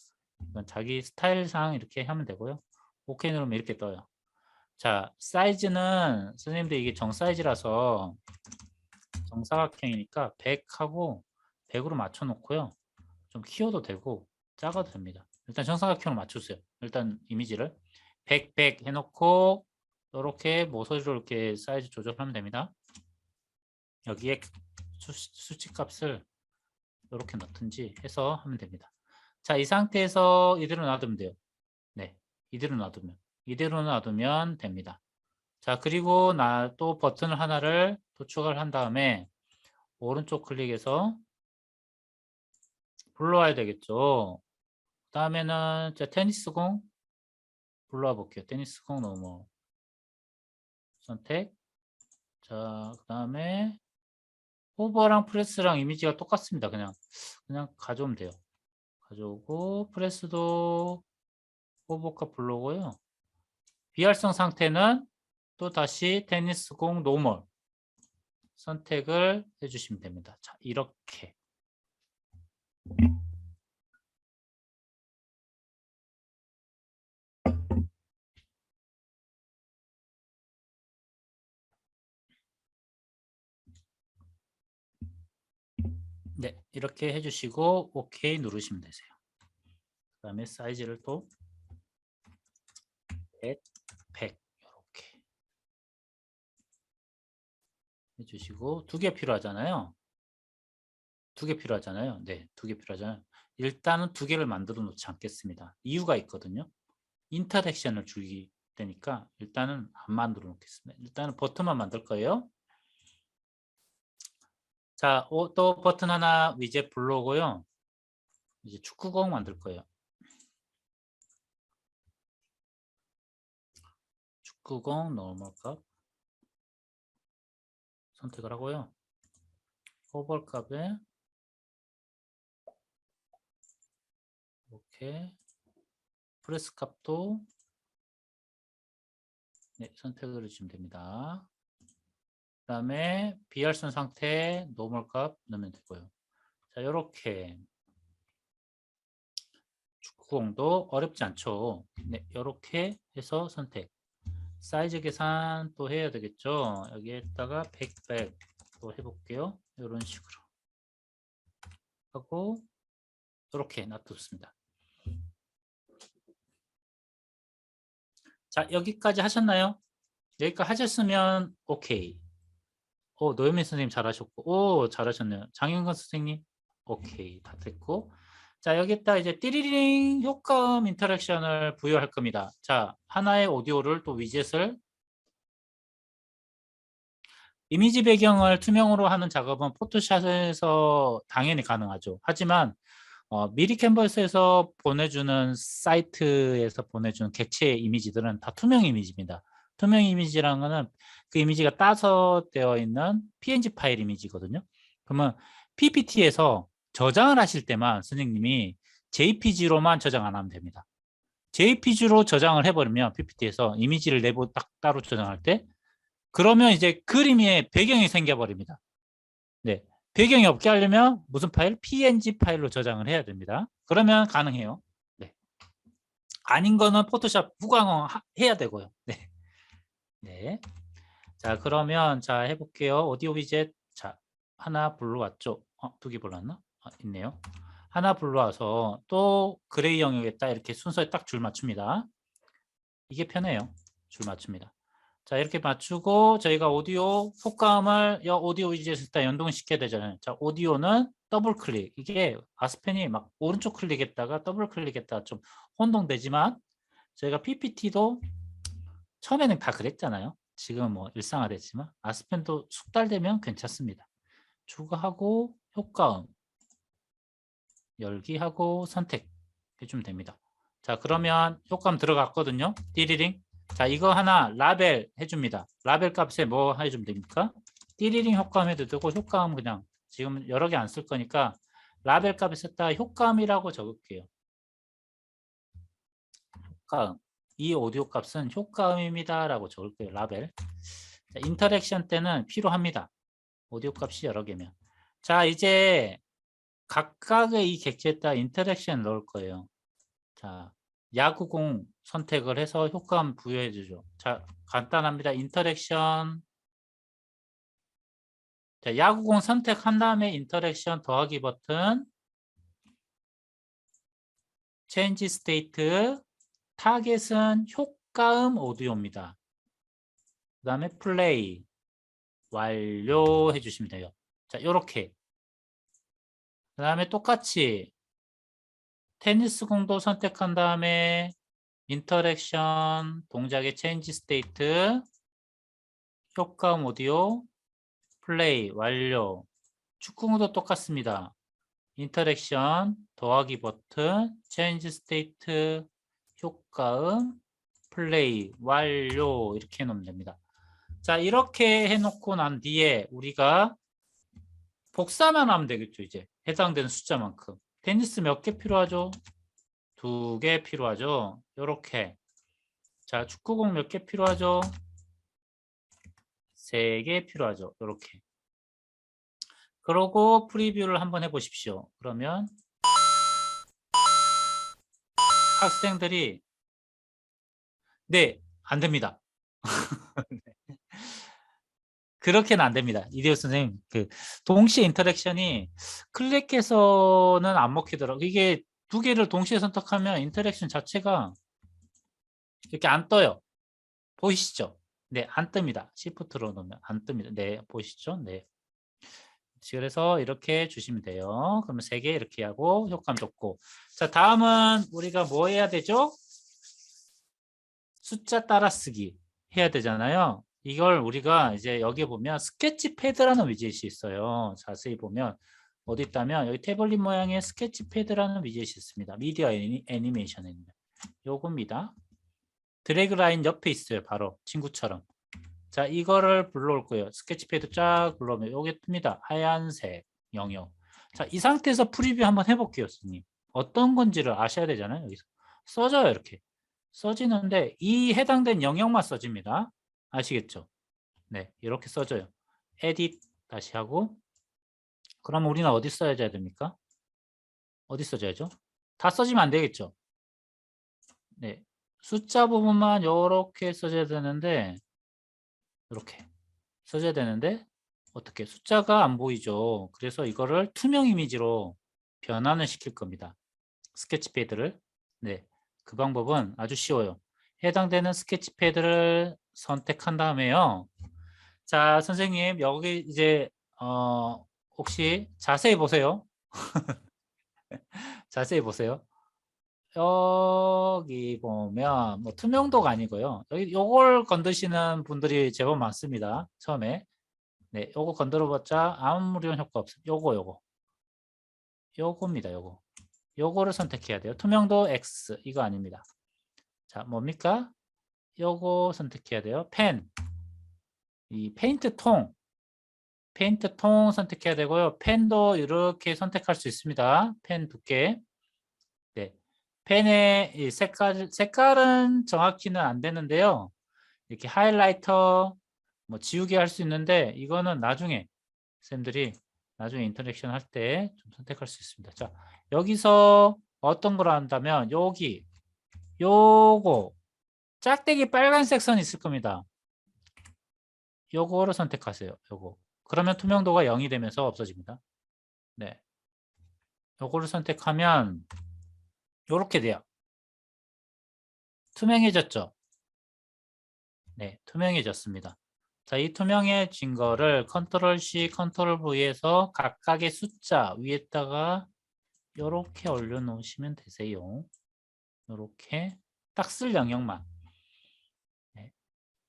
이건 자기 스타일상 이렇게 하면 되고요. 오케이 누르면 이렇게 떠요. 자, 사이즈는 선생님들 이게 정 사이즈라서 정사각형이니까 100하고 100으로 맞춰 놓고요. 좀 키워도 되고 작아도 됩니다. 일단 정사각형으로 맞추세요. 일단 이미지를 100, 100 해놓고 이렇게 모서리로 이렇게 사이즈 조절하면 됩니다. 여기에 수치 값을 이렇게 넣든지 해서 하면 됩니다. 자, 이 상태에서 이대로 놔두면 돼요. 네, 이대로 놔두면 됩니다. 자, 그리고 또 버튼을 하나를 도축을 한 다음에 오른쪽 클릭해서 불러와야 되겠죠. 그 다음에는 테니스공 불러와 볼게요. 테니스공 너머 선택. 자, 그 다음에 호버랑 프레스랑 이미지가 똑같습니다. 그냥 가져오면 돼요. 가져오고 프레스도 호버값 불러오고요. 비활성 상태는 또 다시 테니스공 노멀 선택을 해주시면 됩니다. 자, 이렇게. 네, 이렇게 해주시고 오케이 누르시면 되세요. 그 다음에 사이즈를 또 100, 100 이렇게 해주시고 두 개 필요하잖아요. 네, 두 개 필요하잖아요. 일단은 두 개를 만들어 놓지 않겠습니다. 이유가 있거든요. 인터랙션을 주기 되니까 일단은 안 만들어 놓겠습니다. 일단은 버튼만 만들 거예요. 자, 또 버튼 하나 위젯 불러오고요. 이제 축구공 만들 거예요. 축구공 노멀 값 선택을 하고요. 호버 값에 이렇게 프레스 값도 네, 선택을 해주시면 됩니다. 그 다음에 비활성 상태 노멀 값 넣으면 되고요. 자, 이렇게 축구공도 어렵지 않죠. 네, 이렇게 해서 선택. 사이즈 계산 또 해야 되겠죠. 여기에다가 100, 100 또 해볼게요. 이런 식으로 하고 이렇게 놔뒀습니다. 자, 여기까지 하셨나요? 여기까지 하셨으면 오케이. 노현민 선생님 잘하셨고, 잘하셨네요. 장윤건 선생님, 오케이, 다 됐고. 자, 여기다 이제 띠리링 효과음 인터랙션을 부여할 겁니다. 자, 하나의 오디오를 또 위젯을 이미지 배경을 투명으로 하는 작업은 포토샵에서 당연히 가능하죠. 하지만 미리 캔버스에서 보내주는 사이트에서 보내주는 객체 이미지들은 다 투명 이미지입니다. 투명 이미지라는 거는 그 이미지가 따서 되어 있는 PNG 파일 이미지거든요. 그러면 PPT에서 저장을 하실 때만 선생님이 JPG로만 저장 안 하면 됩니다. JPG로 저장을 해버리면 PPT에서 이미지를 내부 딱 따로 저장할 때 그러면 이제 그림의 배경이 생겨버립니다. 네. 배경이 없게 하려면 무슨 파일? PNG 파일로 저장을 해야 됩니다. 그러면 가능해요. 네. 아닌 거는 포토샵 후광 해야 되고요. 네. 네. 자, 그러면 자 해볼게요. 오디오 위젯 자 하나 불러왔죠. 두 개 불러왔나? 있네요. 하나 불러와서 또 그레이 영역에다 이렇게 순서에 딱 줄 맞춥니다. 이게 편해요. 줄 맞춥니다. 자, 이렇게 맞추고 저희가 오디오 효과음을 오디오 위젯에다 연동시켜야 되잖아요. 자, 오디오는 더블 클릭. 이게 아스펜이 막 오른쪽 클릭했다가 더블 클릭했다가 좀 혼동되지만 저희가 PPT도 처음에는 다 그랬잖아요. 지금 뭐 일상화됐지만 아스펜도 숙달되면 괜찮습니다. 추가하고 효과음 열기하고 선택해주면 됩니다. 자, 그러면 효과음 들어갔거든요. 띠리링. 자, 이거 하나 라벨 해줍니다. 라벨 값에 뭐 해주면 됩니까? 띠리링 효과음 해도 되고 효과음 그냥 지금 여러 개 안 쓸 거니까 라벨 값에 썼다 효과음이라고 적을게요. 효과음. 이 오디오 값은 효과음입니다 라고 적을게요. 라벨. 자, 인터랙션 때는 필요합니다. 오디오 값이 여러 개면. 자, 이제 각각의 이 객체에다 인터랙션 넣을 거예요. 자, 야구공 선택을 해서 효과음 부여해 주죠. 자, 간단합니다. 인터랙션. 자, 야구공 선택한 다음에 인터랙션 더하기 버튼, 체인지 스테이트, 타겟은 효과음 오디오입니다. 그 다음에 플레이, 완료해 주시면 돼요. 자, 요렇게. 그 다음에 똑같이 테니스 공도 선택한 다음에 인터랙션, 동작의 체인지 스테이트, 효과음 오디오, 플레이, 완료. 축구공도 똑같습니다. 인터랙션, 더하기 버튼, 체인지 스테이트, 효과음, 플레이, 완료. 이렇게 해놓으면 됩니다. 자, 이렇게 해놓고 난 뒤에 우리가 복사만 하면 되겠죠. 이제 해당되는 숫자만큼. 테니스 몇 개 필요하죠? 2개 필요하죠. 요렇게. 자, 축구공 몇 개 필요하죠? 3개 필요하죠. 요렇게. 그러고 프리뷰를 한번 해보십시오. 그러면 학생들이 네, 안 됩니다. 그렇게는 안 됩니다. 이대호 선생님, 동시에 인터랙션이 클릭해서는 안 먹히더라고요. 이게 2개를 동시에 선택하면 인터랙션 자체가 이렇게 안 떠요. 보이시죠? 네, 안 뜹니다. 시프트로 넣으면 안 뜹니다. 네, 보이시죠? 네. 그래서 이렇게 주시면 돼요. 그러면 3개 이렇게 하고 효과음 좋고. 자, 다음은 우리가 뭐 해야 되죠? 숫자 따라쓰기 해야 되잖아요. 이걸 우리가 이제 여기 보면 스케치 패드라는 위젯이 있어요. 자세히 보면 어디 있다면 여기 태블릿 모양의 스케치 패드라는 위젯이 있습니다. 미디어 애니메이션에 있는 요겁니다. 드래그 라인 옆에 있어요. 바로 친구처럼. 자, 이거를 불러올 거예요. 스케치 패드 쫙 불러오면 요게 뜹니다. 하얀색 영역. 자, 이 상태에서 프리뷰 한번 해볼게요, 선생님. 어떤 건지를 아셔야 되잖아요. 여기서 써져요, 이렇게. 써지는데 이 해당된 영역만 써집니다. 아시겠죠? 네, 이렇게 써져요. 에딧 다시 하고. 그럼 우리는 어디 써야 됩니까? 어디 써줘야죠? 다 써지면 안 되겠죠? 네, 숫자 부분만 이렇게 써줘야 되는데 이렇게 써줘야 되는데 어떻게 숫자가 안 보이죠? 그래서 이거를 투명 이미지로 변환을 시킬 겁니다. 스케치패드를. 네, 그 방법은 아주 쉬워요. 해당되는 스케치패드를 선택한 다음에요. 자, 선생님 여기 이제 혹시 자세히 보세요. 자세히 보세요. 여기 보면 뭐 투명도가 아니고요. 여기 요걸 건드시는 분들이 제법 많습니다. 처음에. 네, 요거 건드려봤자 아무런 효과 없어요. 요거입니다. 요거를 선택해야 돼요. 투명도 X 이거 아닙니다. 자, 뭡니까? 요거 선택해야 돼요. 이 페인트 통 선택해야 되고요. 펜도 이렇게 선택할 수 있습니다. 펜 두께. 네. 펜의 이 색깔은 정확히는 안 되는데요. 이렇게 하이라이터 뭐 지우개 할 수 있는데 이거는 나중에 쌤들이 나중에 인터랙션 할 때 좀 선택할 수 있습니다. 자, 여기서 어떤 걸 한다면 여기 요거 짝대기 빨간색 선 있을 겁니다. 요거를 선택하세요. 요거. 그러면 투명도가 0이 되면서 없어집니다. 네. 요거를 선택하면 요렇게 돼요. 투명해졌죠? 네, 투명해졌습니다. 자, 이 투명해진 거를 컨트롤 C, 컨트롤 V에서 각각의 숫자 위에다가 요렇게 올려놓으시면 되세요. 요렇게 딱 쓸 영역만. 네.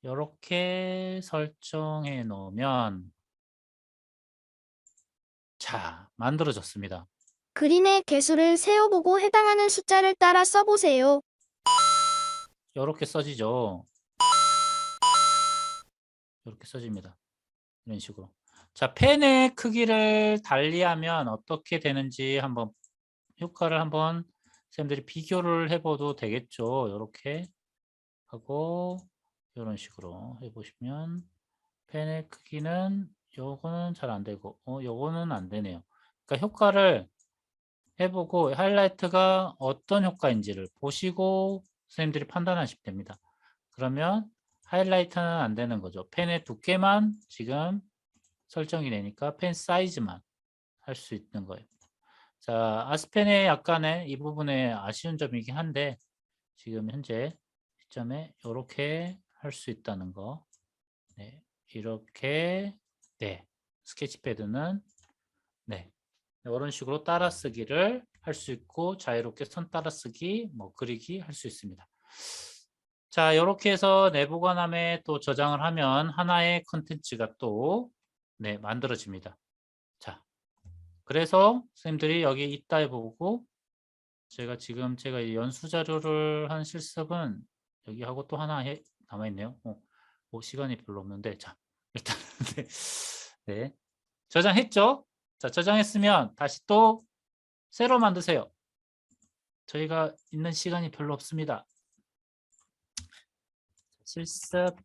이렇게 설정해 놓으면 자, 만들어졌습니다. 그림의 개수를 세어보고 해당하는 숫자를 따라 써보세요. 이렇게 써지죠. 이렇게 써집니다. 이런 식으로. 자, 펜의 크기를 달리하면 어떻게 되는지 한번 효과를 한번 쌤들이 비교를 해봐도 되겠죠. 이렇게 하고 이런 식으로 해보시면 펜의 크기는 요거는 잘 안 되고 요거는 안 되네요. 그러니까 효과를 해보고 하이라이트가 어떤 효과인지를 보시고 선생님들이 판단하시면 됩니다. 그러면 하이라이트는 안 되는 거죠. 펜의 두께만 지금 설정이 되니까 펜 사이즈만 할 수 있는 거예요. 자, 아스펜의 약간의 이 부분에 아쉬운 점이긴 한데 지금 현재 시점에 이렇게 할 수 있다는 거. 네, 이렇게 네, 스케치패드는 네, 이런 식으로 따라쓰기를 할 수 있고 자유롭게 선 따라쓰기, 뭐 그리기 할 수 있습니다. 자, 이렇게 해서 내부 관함에 또 저장을 하면 하나의 컨텐츠가 또 네, 만들어집니다. 자, 그래서 선생님들이 여기 있다 해보고 제가 연수 자료를 한 실습은 여기 하고 또 하나 남아있네요. 시간이 별로 없는데 자, 일단 네, 저장했죠? 자, 저장했으면 다시 또 새로 만드세요. 저희가 있는 시간이 별로 없습니다. 실습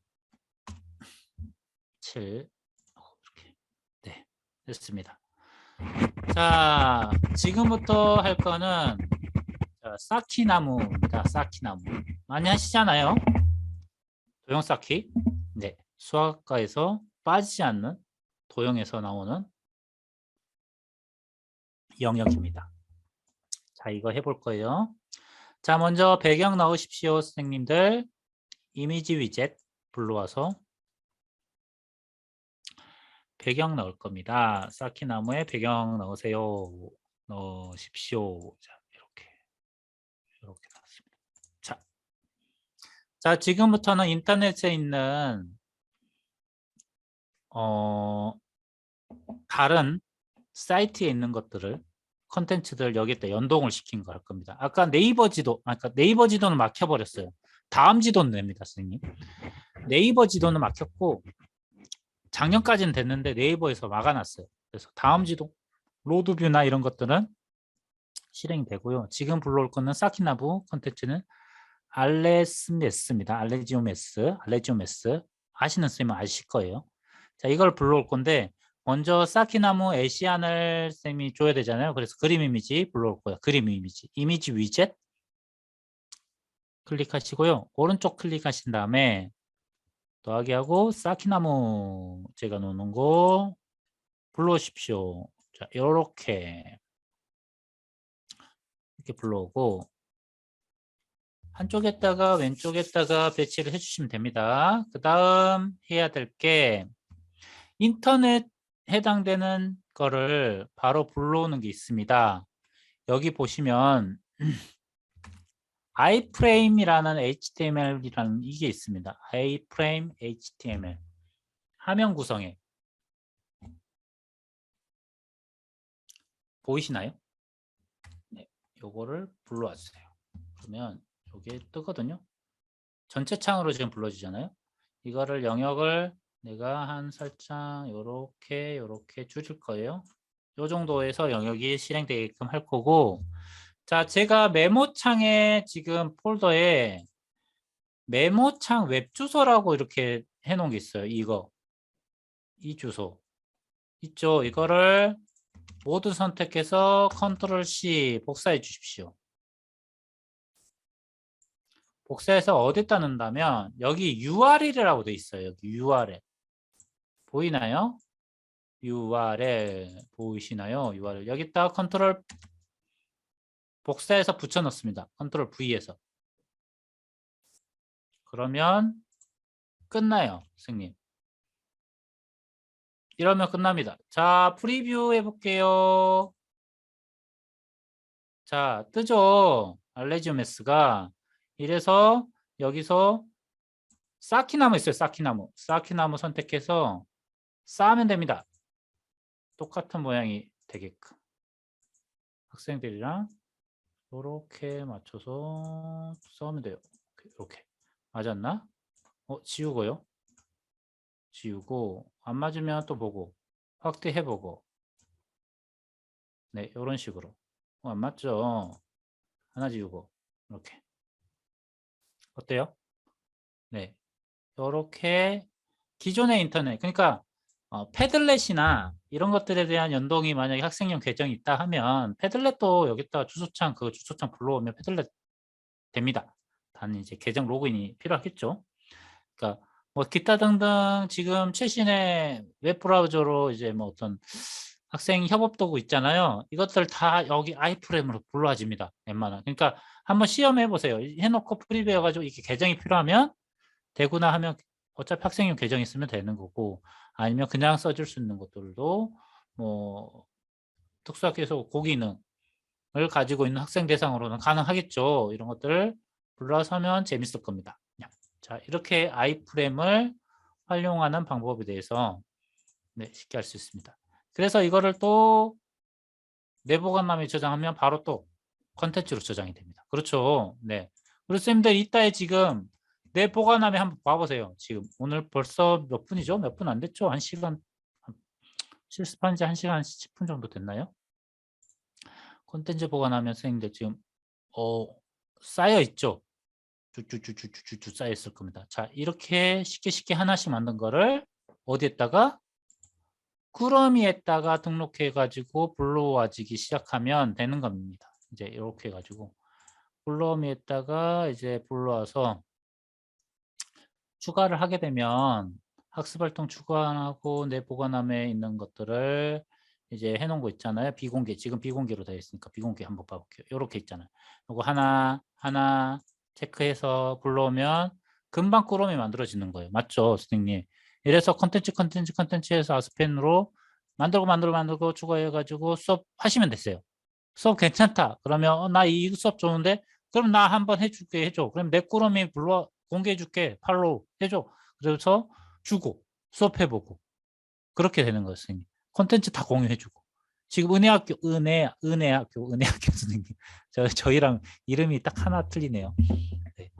7 이렇게 네, 됐습니다. 자, 지금부터 할 거는 자, 쌓기나무입니다. 쌓기나무 많이 하시잖아요. 도형 쌓기. 네, 수학과에서 빠지지 않는 도형에서 나오는 영역입니다. 자, 이거 해볼 거예요. 자, 먼저 배경 넣으십시오, 선생님들. 이미지 위젯 불러와서 배경 넣을 겁니다. 쌓기나무에 배경 넣으세요. 넣으십시오. 자, 이렇게 나왔습니다. 자, 지금부터는 인터넷에 있는 다른 사이트에 있는 것들을 컨텐츠들 여기다 연동을 시킨 거 할 겁니다. 아까 네이버 지도, 아까 네이버 지도는 막혀버렸어요. 다음 지도는 됩니다, 선생님. 네이버 지도는 막혔고 작년까지는 됐는데 네이버에서 막아놨어요. 그래서 다음 지도, 로드뷰나 이런 것들은 실행이 되고요. 지금 불러올 거는 사키나부 컨텐츠는 알레스메스입니다. 알레지오메스 아시는 선생님은 아실 거예요. 자, 이걸 불러올 건데 먼저 사키나무 에시안을 쌤이 줘야 되잖아요. 그래서 그림 이미지 불러올 거예요. 그림 이미지 위젯 클릭하시고요. 오른쪽 클릭하신 다음에 더하기 하고 사키나무 제가 놓는 거 불러오십시오. 자, 이렇게 불러오고 한쪽에다가 왼쪽에다가 배치를 해주시면 됩니다. 그 다음 해야 될 게 인터넷 해당되는 거를 바로 불러오는 게 있습니다. 여기 보시면 iframe이라는 HTML이라는 이게 있습니다. iframe HTML 화면 구성에 보이시나요? 네, 요거를 불러와 주세요. 그러면 이게 뜨거든요. 전체 창으로 지금 불러주잖아요. 이거를 영역을 내가 한 살짝 요렇게 줄일 거예요. 요 정도에서 영역이 실행되게끔 할 거고, 자, 제가 메모창에 지금 폴더에 메모창 웹 주소라고 이렇게 해놓은 게 있어요. 이 주소 있죠. 이거를 모두 선택해서 컨트롤 C 복사해 주십시오. 복사해서 어디다 넣는다면 여기 URL이라고 돼 있어요. 여기 URL 보이나요? URL 보이시나요? URL 여기다 컨트롤 복사해서 붙여 넣습니다. 컨트롤 V에서 그러면 끝나요, 선생님. 이러면 끝납니다. 자, 프리뷰 해볼게요. 자, 뜨죠? 알레지오메스가 이래서 여기서 쌓기나무 있어요. 쌓기나무. 쌓기나무 선택해서 쌓으면 됩니다. 똑같은 모양이 되게끔. 학생들이랑 이렇게 맞춰서 써면 돼요. 이렇게. 맞았나? 지우고요. 지우고 안 맞으면 또 보고 확대해보고 네, 이런 식으로. 안 맞죠? 하나 지우고 이렇게. 어때요? 네, 이렇게 기존의 인터넷, 그러니까 패들렛이나 이런 것들에 대한 연동이 만약에 학생용 계정이 있다 하면 패들렛도 여기다 주소창 그 주소창 불러오면 패들렛 됩니다. 단 이제 계정 로그인이 필요하겠죠. 그러니까 뭐 기타 등등 지금 최신의 웹브라우저로 이제 뭐 어떤 학생 협업 도구 있잖아요. 이것들 다 여기 아이프레임으로 불러와집니다. 웬만한. 그러니까 한번 시험해 보세요. 해놓고 프리뷰해 가지고 이게 계정이 필요하면 되구나 하면 어차피 학생용 계정 있으면 되는 거고 아니면 그냥 써줄 수 있는 것들도 뭐 특수학교에서 고기능을 가지고 있는 학생 대상으로는 가능하겠죠. 이런 것들을 불러서 하면 재밌을 겁니다. 자, 이렇게 아이프레임을 활용하는 방법에 대해서 네, 쉽게 할 수 있습니다. 그래서 이거를 또 내보관함에 저장하면 바로 또 컨텐츠로 저장이 됩니다. 그렇죠. 네. 우리 선생님들 이따에 지금 내 보관함에 한번 봐보세요. 지금 오늘 벌써 몇 분이죠? 몇 분 안 됐죠? 한 시간 실습한 지 1시간 10분 정도 됐나요? 콘텐츠 보관하면 선생님들 지금 쌓여 있죠? 쭈쭈쭈쭈쭈쭈 쌓여 있을 겁니다. 자, 이렇게 쉽게 하나씩 만든 거를 어디에다가 꾸러미에다가 등록해 가지고 불러와지기 시작하면 되는 겁니다. 이제 이렇게 해 가지고 꾸러미에다가 이제 불러와서 추가를 하게 되면 학습 활동 추가하고 내 보관함에 있는 것들을 이제 해놓은 거 있잖아요. 비공개, 지금 비공개로 되어 있으니까 비공개 한번 봐볼게요. 이렇게 있잖아요. 이거 하나 체크해서 불러오면 금방 꾸러미 만들어지는 거예요. 맞죠, 선생님? 이래서 컨텐츠에서 아스펜으로 만들고 추가해가지고 수업 하시면 됐어요. 수업 괜찮다. 그러면 나 이 수업 좋은데? 그럼 나 한번 해줄게 해줘. 그럼 내 꾸러미 불러 공개해줄게. 팔로우 해줘. 그래서 주고 수업해보고 그렇게 되는 거예요, 선생님. 콘텐츠 다 공유해주고. 지금 은혜학교 선생님. 저희랑 이름이 딱 하나 틀리네요. 네.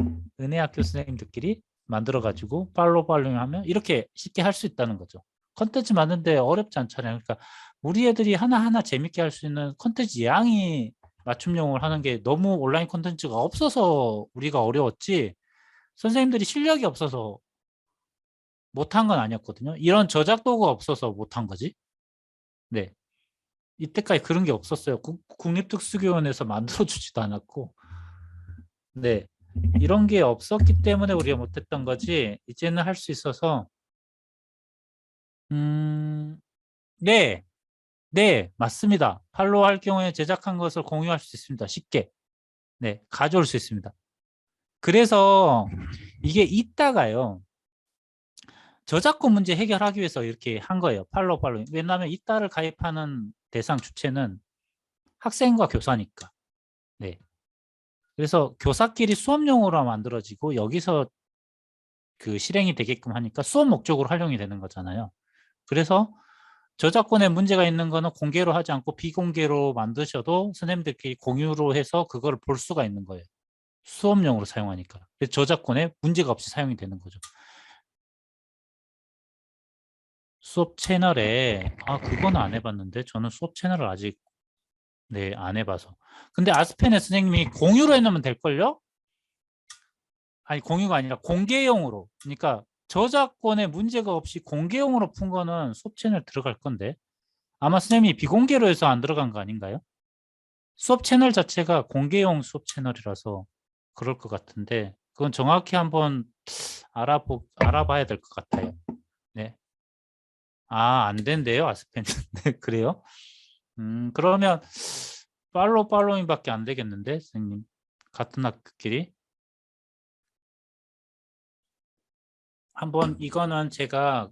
은혜학교 선생님들끼리 만들어가지고 팔로우 하면 이렇게 쉽게 할 수 있다는 거죠. 콘텐츠 만드는데 어렵지 않잖아요. 그러니까 우리 애들이 하나하나 재밌게 할 수 있는 콘텐츠 양이 맞춤형을 하는 게 너무 온라인 콘텐츠가 없어서 우리가 어려웠지 선생님들이 실력이 없어서 못한 건 아니었거든요. 이런 저작 도구가 없어서 못한 거지. 네. 이때까지 그런 게 없었어요. 국립특수교원에서 만들어주지도 않았고. 네. 이런 게 없었기 때문에 우리가 못했던 거지. 이제는 할 수 있어서 네. 네, 맞습니다. 팔로우 할 경우에 제작한 것을 공유할 수 있습니다. 쉽게. 네, 가져올 수 있습니다. 그래서 이게 이따가요. 저작권 문제 해결하기 위해서 이렇게 한 거예요. 팔로우. 왜냐하면 이따를 가입하는 대상 주체는 학생과 교사니까. 네. 그래서 교사끼리 수업용으로 만들어지고 여기서 그 실행이 되게끔 하니까 수업 목적으로 활용이 되는 거잖아요. 그래서 저작권에 문제가 있는 거는 공개로 하지 않고 비공개로 만드셔도 선생님들끼리 공유로 해서 그걸 볼 수가 있는 거예요. 수업용으로 사용하니까. 그래서 저작권에 문제가 없이 사용이 되는 거죠. 수업 채널에 그건 안 해봤는데 저는 수업 채널을 아직 네, 안 해봐서. 근데 아스펜에 선생님이 공유로 해놓으면 될걸요? 아니 공유가 아니라 공개용으로. 그러니까 저작권에 문제가 없이 공개용으로 푼 거는 수업 채널 들어갈 건데 아마 선생님이 비공개로 해서 안 들어간 거 아닌가요? 수업 채널 자체가 공개용 수업 채널이라서 그럴 것 같은데 그건 정확히 한번 알아봐야 될 것 같아요. 네. 안 된대요, 아스펜. 네, 그래요? 그러면 팔로잉밖에 안 되겠는데, 선생님. 같은 학교끼리. 한번 이거는 제가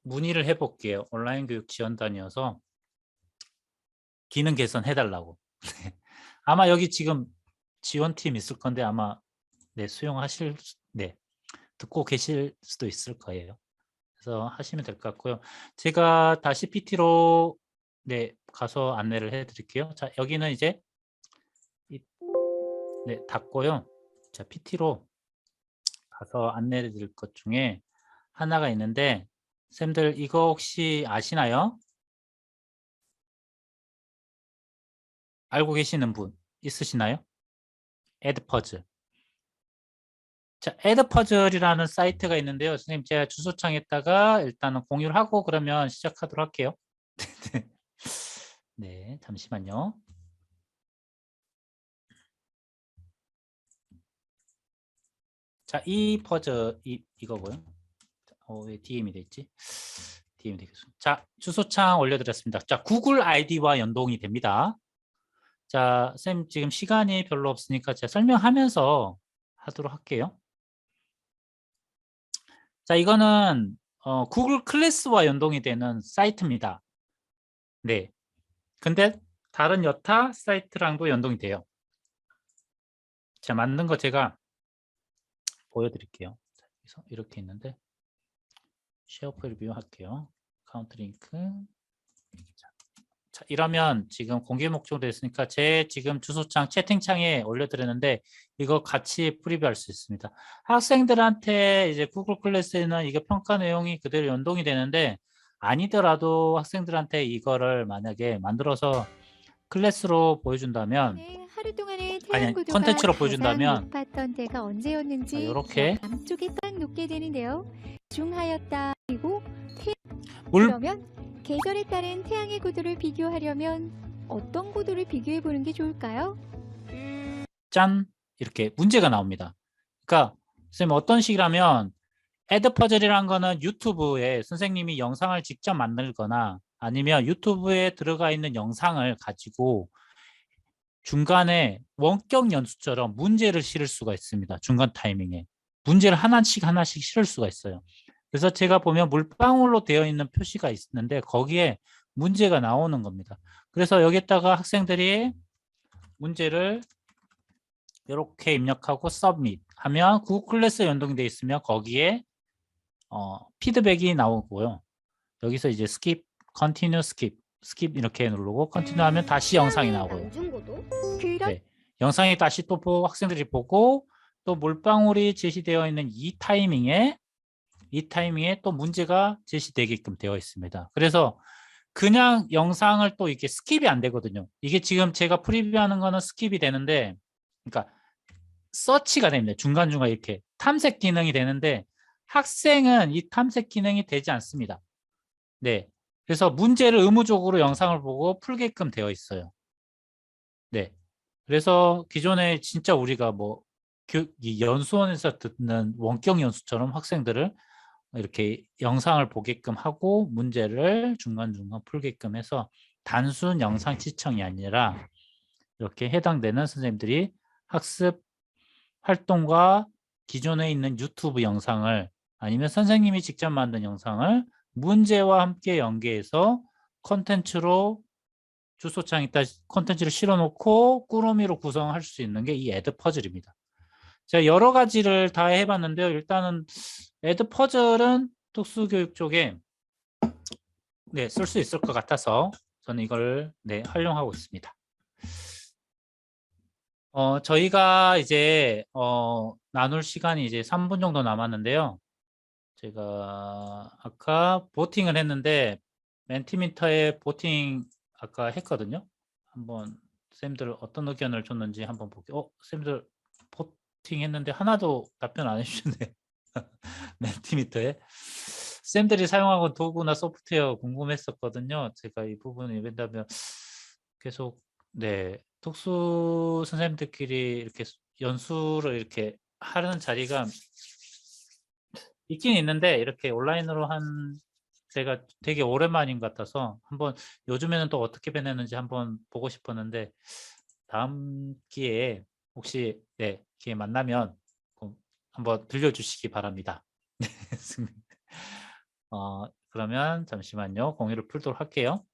문의를 해볼게요. 온라인 교육 지원단이어서 기능 개선 해달라고. 아마 여기 지금 지원팀 있을 건데 아마 네, 수용하실 네, 듣고 계실 수도 있을 거예요. 그래서 하시면 될 것 같고요. 제가 다시 PT로 네, 가서 안내를 해 드릴게요. 자, 여기는 이제 네, 닫고요. 자, PT로 가서 안내해 드릴 것 중에 하나가 있는데 쌤들 이거 혹시 아시나요? 알고 계시는 분 있으시나요? 에드퍼즐. 자, 에드퍼즐이라는 사이트가 있는데요. 선생님 제가 주소창에다가 일단은 공유를 하고 그러면 시작하도록 할게요. 네, 잠시만요. 자, 이 퍼즐 이거고요. 왜 DM이 돼 있지? DM이 되겠습니다. 자, 주소창 올려드렸습니다. 자, 구글 아이디와 연동이 됩니다. 자, 쌤 지금 시간이 별로 없으니까 제가 설명하면서 하도록 할게요. 자, 이거는 구글 클래스와 연동이 되는 사이트입니다. 네. 근데 다른 여타 사이트랑도 연동이 돼요. 자, 만든 거 제가 보여드릴게요. 자, 여기서 이렇게 있는데 쉐어 프리뷰 할게요. 카운트 링크. 자, 이러면 지금 공개 목적으로 됐으니까 제 지금 주소창 채팅창에 올려드렸는데 이거 같이 프리뷰할 수 있습니다. 학생들한테 이제 구글 클래스에는 이게 평가 내용이 그대로 연동이 되는데 아니더라도 학생들한테 이거를 만약에 만들어서 클래스로 보여준다면 하루 동안의 아니, 태양 고도가 콘텐츠로 가장 보여준다면 높았던 때가 언제였는지 이렇게 남쪽이 딱 높게 되는데요. 중하였다. 그리고 물 그러면 계절에 따른 태양의 고도를 비교하려면 어떤 고도를 비교해 보는 게 좋을까요? 짠 이렇게 문제가 나옵니다. 그러니까 선생님 어떤 식이라면 에드퍼즐이란 거는 유튜브에 선생님이 영상을 직접 만들거나 아니면 유튜브에 들어가 있는 영상을 가지고 중간에 원격 연수처럼 문제를 실을 수가 있습니다. 중간 타이밍에 문제를 하나씩 실을 수가 있어요. 그래서 제가 보면 물방울로 되어 있는 표시가 있는데 거기에 문제가 나오는 겁니다. 그래서 여기다가 학생들이 문제를 이렇게 입력하고 서밋 하면 구글 클래스에 연동되어 있으면 거기에 피드백이 나오고요. 여기서 이제 스킵, 컨티뉴, 스킵 이렇게 누르고 컨티뉴 하면 다시 영상이 나오고요. 그런 네, 영상이 다시 또 학생들이 보고 또 물방울이 제시되어 있는 이 타이밍에 또 문제가 제시되게끔 되어 있습니다. 그래서 그냥 영상을 또 이렇게 스킵이 안 되거든요. 이게 지금 제가 프리뷰하는 거는 스킵이 되는데 그러니까 서치가 됩니다. 중간중간 이렇게 탐색 기능이 되는데 학생은 이 탐색 기능이 되지 않습니다. 네, 그래서 문제를 의무적으로 영상을 보고 풀게끔 되어 있어요. 네, 그래서 기존에 진짜 우리가 뭐 이 연수원에서 듣는 원격 연수처럼 학생들을 이렇게 영상을 보게끔 하고 문제를 중간중간 풀게끔 해서 단순 영상 시청이 아니라 이렇게 해당되는 선생님들이 학습 활동과 기존에 있는 유튜브 영상을 아니면 선생님이 직접 만든 영상을 문제와 함께 연계해서 콘텐츠로 주소창에다 콘텐츠를 실어놓고 꾸러미로 구성할 수 있는 게 이 에드퍼즐입니다. 제가 여러 가지를 다 해봤는데요. 일단은 에드퍼즐은 특수교육 쪽에 네, 쓸 수 있을 것 같아서 저는 이걸 네, 활용하고 있습니다. 저희가 이제 나눌 시간이 이제 3분 정도 남았는데요. 제가 아까 보팅을 했는데 멘티미터에 보팅 아까 했거든요. 한번 쌤들 어떤 의견을 줬는지 한번 볼게요. 쌤들 보팅 했는데 하나도 답변 안 해주셨네. 멘티미터에. 쌤들이 사용하고 도구나 소프트웨어 궁금했었거든요. 제가 이 부분이 왜냐면 계속 네 특수 선생님들끼리 이렇게 연수를 이렇게 하는 자리가 있긴 있는데 이렇게 온라인으로 한 제가 되게 오랜만인 것 같아서 한번 요즘에는 또 어떻게 변했는지 한번 보고 싶었는데 다음 기회에 혹시 네 기회 만나면 한번 들려주시기 바랍니다. 그러면 잠시만요. 공유를 풀도록 할게요.